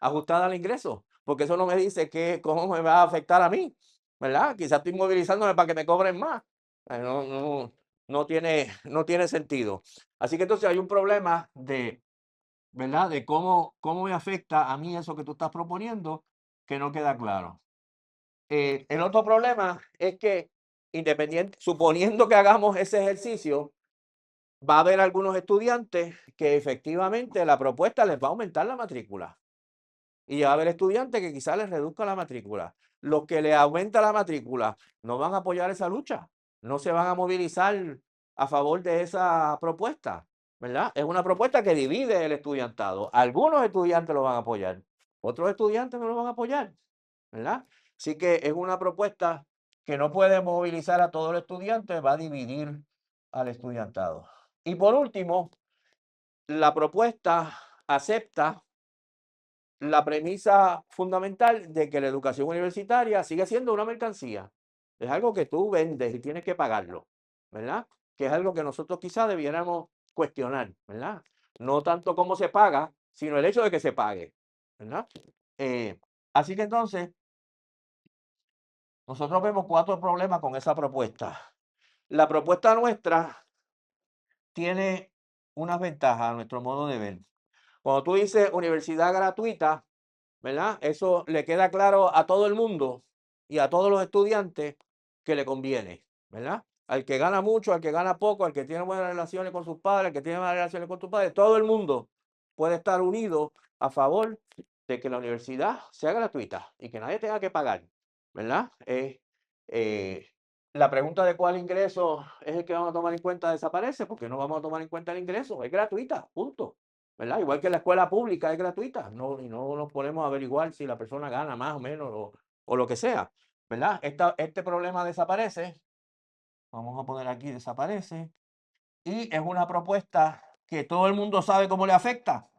ajustada al ingreso, porque eso no me dice cómo me va a afectar a mí, ¿verdad? Quizás estoy movilizándome para que me cobren más. No tiene sentido. Así que entonces hay un problema ¿verdad? De cómo me afecta a mí eso que tú estás proponiendo, que no queda claro. El otro problema es que, suponiendo que hagamos ese ejercicio, va a haber algunos estudiantes que efectivamente la propuesta les va a aumentar la matrícula. Y va a haber estudiantes que quizás les reduzca la matrícula. Los que le aumenta la matrícula no van a apoyar esa lucha, no se van a movilizar a favor de esa propuesta, ¿verdad? Es una propuesta que divide el estudiantado. Algunos estudiantes lo van a apoyar, otros estudiantes no lo van a apoyar, ¿verdad? Así que es una propuesta que no puede movilizar a todos los estudiantes, va a dividir al estudiantado. Y por último, la propuesta acepta la premisa fundamental de que la educación universitaria sigue siendo una mercancía. Es algo que tú vendes y tienes que pagarlo, ¿verdad? Que es algo que nosotros quizás debiéramos cuestionar, ¿verdad? No tanto cómo se paga, sino el hecho de que se pague, ¿verdad? Así que entonces, nosotros vemos 4 problemas con esa propuesta. La propuesta nuestra tiene unas ventajas a nuestro modo de ver. Cuando tú dices universidad gratuita, ¿verdad? Eso le queda claro a todo el mundo y a todos los estudiantes que le conviene, ¿verdad? Al que gana mucho, al que gana poco, al que tiene buenas relaciones con sus padres, al que tiene malas relaciones con sus padres, todo el mundo puede estar unido a favor de que la universidad sea gratuita y que nadie tenga que pagar, ¿verdad? Eh, la pregunta de cuál ingreso es el que vamos a tomar en cuenta desaparece, porque no vamos a tomar en cuenta el ingreso, es gratuita, punto. ¿Verdad? Igual que la escuela pública es gratuita, no, y no nos ponemos a averiguar si la persona gana más o menos o lo que sea, ¿verdad? Este problema desaparece, vamos a poner aquí desaparece, y es una propuesta que todo el mundo sabe cómo le afecta,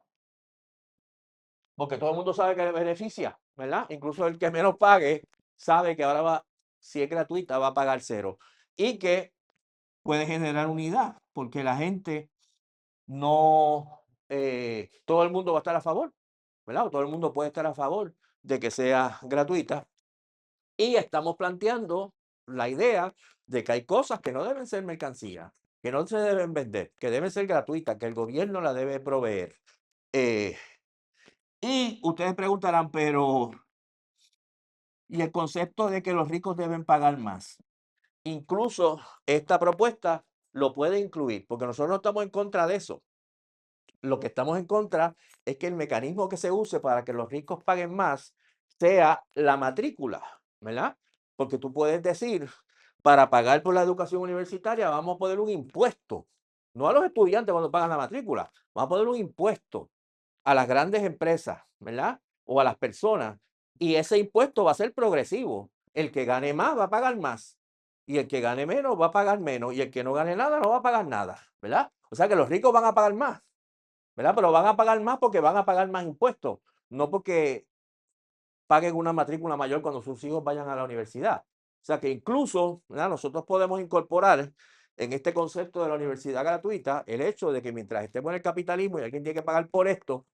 porque todo el mundo sabe que le beneficia, ¿verdad? Incluso el que menos pague sabe que ahora va, si es gratuita, va a pagar cero, y que puede generar unidad, porque la gente no, todo el mundo va a estar a favor, ¿verdad? Todo el mundo puede estar a favor de que sea gratuita. Y estamos planteando la idea de que hay cosas que no deben ser mercancía, que no se deben vender, que deben ser gratuitas, que el gobierno la debe proveer. Eh, y ustedes preguntarán, pero ¿y el concepto de que los ricos deben pagar más? Incluso esta propuesta lo puede incluir, porque nosotros no estamos en contra de eso. Lo que estamos en contra es que el mecanismo que se use para que los ricos paguen más sea la matrícula, ¿verdad? Porque tú puedes decir, para pagar por la educación universitaria vamos a poner un impuesto, no a los estudiantes cuando pagan la matrícula, vamos a poner un impuesto a las grandes empresas, ¿verdad? O a las personas. Y ese impuesto va a ser progresivo. El que gane más va a pagar más. Y el que gane menos va a pagar menos. Y el que no gane nada no va a pagar nada, ¿verdad? O sea que los ricos van a pagar más. ¿Verdad? Pero van a pagar más porque van a pagar más impuestos, no porque paguen una matrícula mayor cuando sus hijos vayan a la universidad. O sea que incluso, ¿verdad? Nosotros podemos incorporar en este concepto de la universidad gratuita el hecho de que mientras estemos en el capitalismo y alguien tiene que pagar por esto,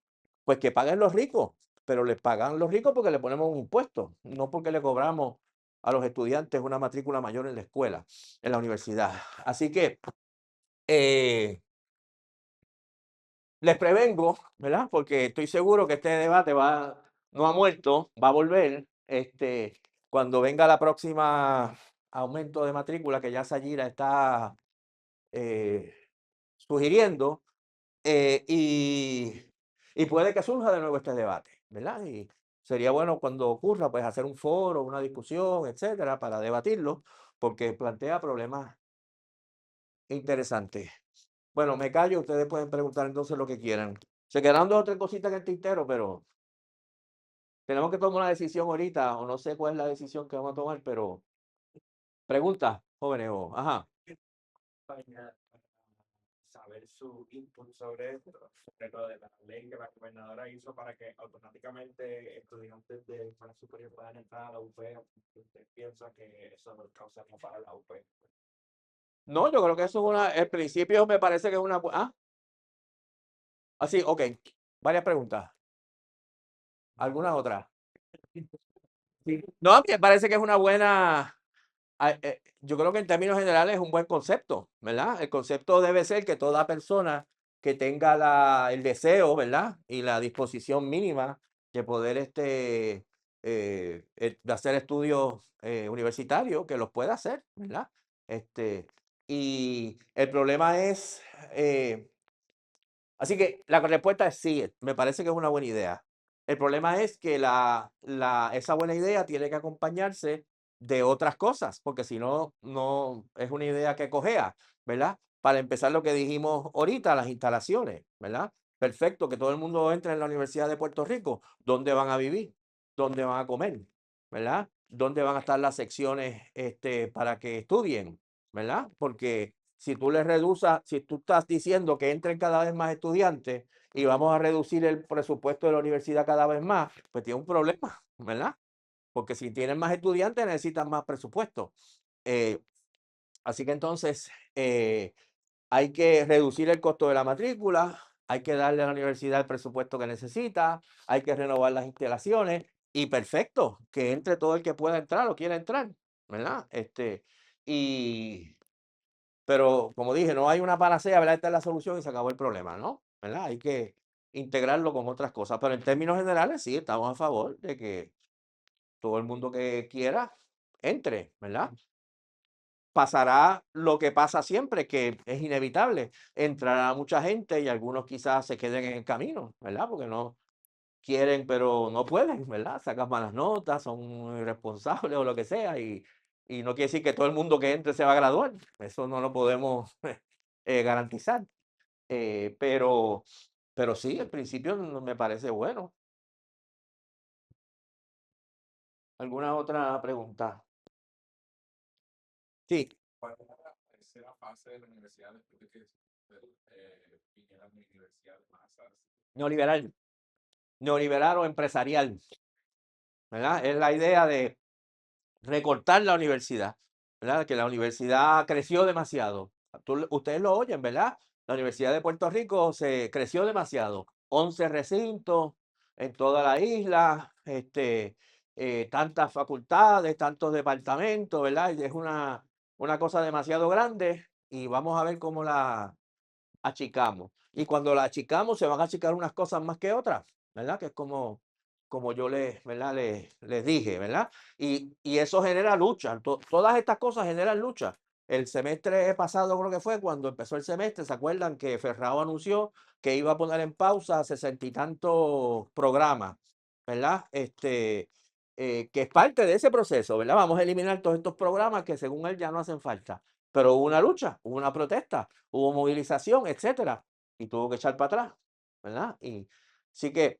pues que paguen los ricos, pero les pagan los ricos porque le ponemos un impuesto, no porque le cobramos a los estudiantes una matrícula mayor en la escuela, en la universidad. Así que les prevengo, ¿verdad? Porque estoy seguro que este debate no ha muerto, va a volver. Cuando venga la próxima aumento de matrícula que ya Sayira está eh, sugiriendo, y puede que surja de nuevo este debate, ¿verdad? Y sería bueno cuando ocurra, pues hacer un foro, una discusión, etcétera, para debatirlo, porque plantea problemas interesantes. Bueno, me callo, ustedes pueden preguntar entonces lo que quieran. Se quedaron 2 o 3 cositas en el tintero, pero tenemos que tomar una decisión ahorita, o no sé cuál es la decisión que vamos a tomar, pero preguntas, jóvenes, o ajá. Para saber su input sobre esto, sobre lo de la ley que la gobernadora hizo para que automáticamente estudiantes de escuela superior puedan entrar a la UP. ¿Usted piensa que eso no causa no para la UP? No, yo creo que eso es el principio me parece que es una así, okey. Varias preguntas. ¿Alguna otra? Sí. No, a mí me parece que es una buena, yo creo que en términos generales es un buen concepto, ¿verdad? El concepto debe ser que toda persona que tenga el deseo, ¿verdad? Y la disposición mínima de poder de hacer estudios universitarios, que los pueda hacer, ¿verdad? Y el problema es, así que la respuesta es sí, me parece que es una buena idea. El problema es que esa buena idea tiene que acompañarse de otras cosas, porque si no, no es una idea que cojea, ¿verdad? Para empezar lo que dijimos ahorita, las instalaciones, ¿verdad? Perfecto, que todo el mundo entre en la Universidad de Puerto Rico. ¿Dónde van a vivir? ¿Dónde van a comer? ¿Verdad? ¿Dónde van a estar las secciones para que estudien? ¿Verdad? Porque si tú le reduzas, si tú estás diciendo que entren cada vez más estudiantes y vamos a reducir el presupuesto de la universidad cada vez más, pues tiene un problema, ¿verdad? Porque si tienen más estudiantes necesitan más presupuesto. Eh, Así que entonces hay que reducir el costo de la matrícula, hay que darle a la universidad el presupuesto que necesita, hay que renovar las instalaciones y perfecto, que entre todo el que pueda entrar o quiera entrar, ¿verdad? Y, pero como dije, no hay una panacea, ¿verdad? Esta es la solución y se acabó el problema, ¿no? ¿Verdad? Hay que integrarlo con otras cosas, pero en términos generales sí, estamos a favor de que todo el mundo que quiera entre, ¿verdad? Pasará lo que pasa siempre, que es inevitable. Entrará mucha gente y algunos quizás se queden en el camino, ¿verdad? Porque no quieren, pero no pueden, ¿verdad? Sacan malas notas, son irresponsables o lo que sea, y no quiere decir que todo el mundo que entre se va a graduar. Eso no lo podemos garantizar. Pero, pero sí, el principio me parece bueno. ¿Alguna otra pregunta? Sí, ¿Cuál era la tercera fase de la universidad después de que vinieran la universidad de masas? neoliberal, neoliberal o empresarial, ¿verdad? Es la idea de recortar la universidad, ¿verdad? Que la universidad creció demasiado. Ustedes lo oyen, ¿verdad? La Universidad de Puerto Rico se creció demasiado. 11 recintos en toda la isla, tantas facultades, tantos departamentos, ¿verdad? Y es una cosa demasiado grande y vamos a ver cómo la achicamos. Y cuando la achicamos, se van a achicar unas cosas más que otras, ¿verdad? Que es como yo les, ¿verdad? Les dije, ¿verdad? Y eso genera lucha. Todas estas cosas generan lucha. El semestre pasado creo que fue cuando empezó el semestre, ¿se acuerdan que Ferrao anunció que iba a poner en pausa 60 y tantos programas, ¿verdad? Que es parte de ese proceso, ¿verdad? Vamos a eliminar todos estos programas que según él ya no hacen falta. Pero hubo una lucha, hubo una protesta, hubo movilización, etcétera, y tuvo que echar para atrás, ¿verdad? Y sí que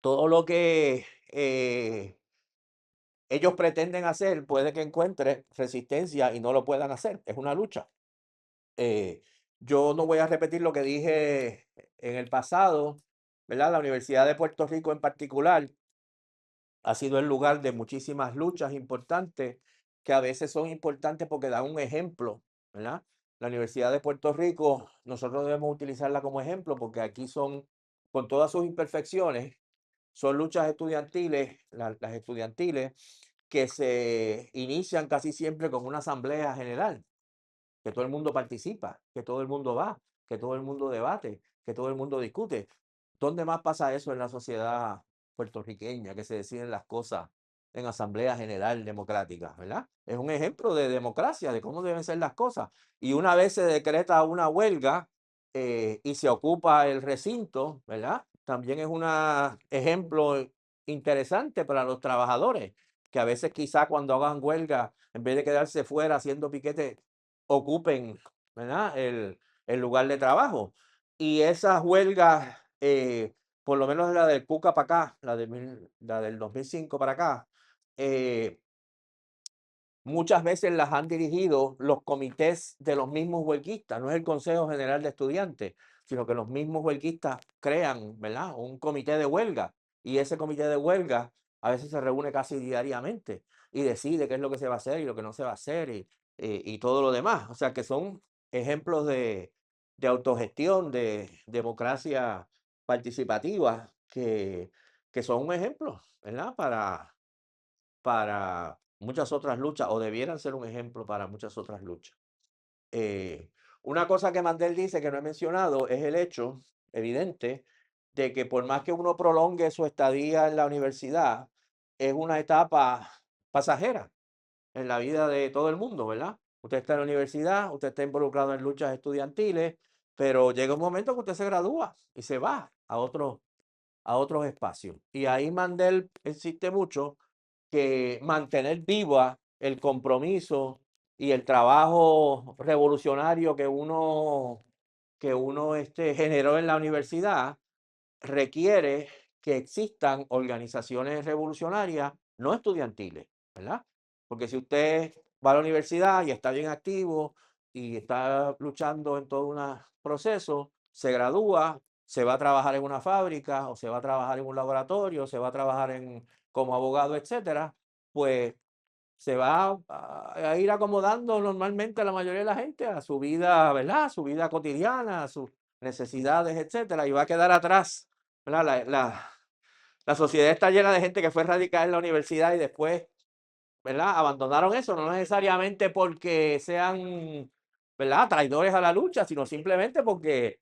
todo lo que ellos pretenden hacer puede que encuentre resistencia y no lo puedan hacer, es una lucha. Eh, yo no voy a repetir lo que dije en el pasado, ¿verdad? La Universidad de Puerto Rico en particular ha sido el lugar de muchísimas luchas importantes que a veces son importantes porque dan un ejemplo, ¿verdad? La Universidad de Puerto Rico, nosotros debemos utilizarla como ejemplo porque aquí son, con todas sus imperfecciones, son luchas estudiantiles, las estudiantiles, que se inician casi siempre con una asamblea general que todo el mundo participa, que todo el mundo va, que todo el mundo debate, que todo el mundo discute. ¿Dónde más pasa eso en la sociedad puertorriqueña, que se deciden las cosas en asamblea general democrática, ¿verdad? Es un ejemplo de democracia, de cómo deben ser las cosas. Y una vez se decreta una huelga y se ocupa el recinto, ¿verdad? También es un ejemplo interesante para los trabajadores, que a veces quizá cuando hagan huelga, en vez de quedarse fuera haciendo piquete, ocupen, ¿verdad? El lugar de trabajo. Y esas huelgas, por lo menos la del Cuca para acá, la del 2005 para acá, eh, muchas veces las han dirigido los comités de los mismos huelguistas, no es el Consejo General de Estudiantes, sino que los mismos huelguistas crean, ¿verdad? Un comité de huelga y ese comité de huelga a veces se reúne casi diariamente y decide qué es lo que se va a hacer y lo que no se va a hacer y todo lo demás. O sea que son ejemplos de autogestión, de democracia participativa que son un ejemplo, ¿verdad? Para muchas otras luchas, o debieran ser un ejemplo para muchas otras luchas. Eh, una cosa que Mandel dice que no he mencionado es el hecho evidente de que por más que uno prolongue su estadía en la universidad, es una etapa pasajera en la vida de todo el mundo, ¿verdad? Usted está en la universidad, usted está involucrado en luchas estudiantiles, pero llega un momento que usted se gradúa y se va a otros espacios. Y ahí Mandel insiste mucho que mantener viva el compromiso y el trabajo revolucionario que uno generó en la universidad requiere que existan organizaciones revolucionarias no estudiantiles, ¿verdad? Porque si usted va a la universidad y está bien activo y está luchando en todo un proceso, se gradúa, se va a trabajar en una fábrica o se va a trabajar en un laboratorio, se va a trabajar como abogado, etcétera, pues se va a ir acomodando normalmente la mayoría de la gente a su vida, ¿verdad? A su vida cotidiana, a sus necesidades, etcétera, y va a quedar atrás, ¿verdad? La sociedad está llena de gente que fue radical en la universidad y después, ¿verdad? Abandonaron eso, no necesariamente porque sean, ¿verdad? Traidores a la lucha, sino simplemente porque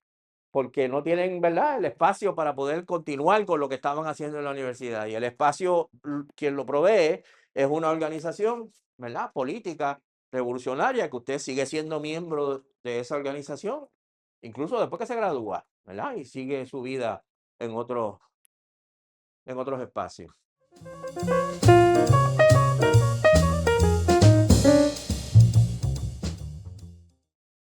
no tienen, ¿verdad? El espacio para poder continuar con lo que estaban haciendo en la universidad. Y el espacio, quien lo provee, es una organización, ¿verdad? Política, revolucionaria, que usted sigue siendo miembro de esa organización, incluso después que se gradúa, ¿verdad? Y sigue su vida en otros, en otros espacios.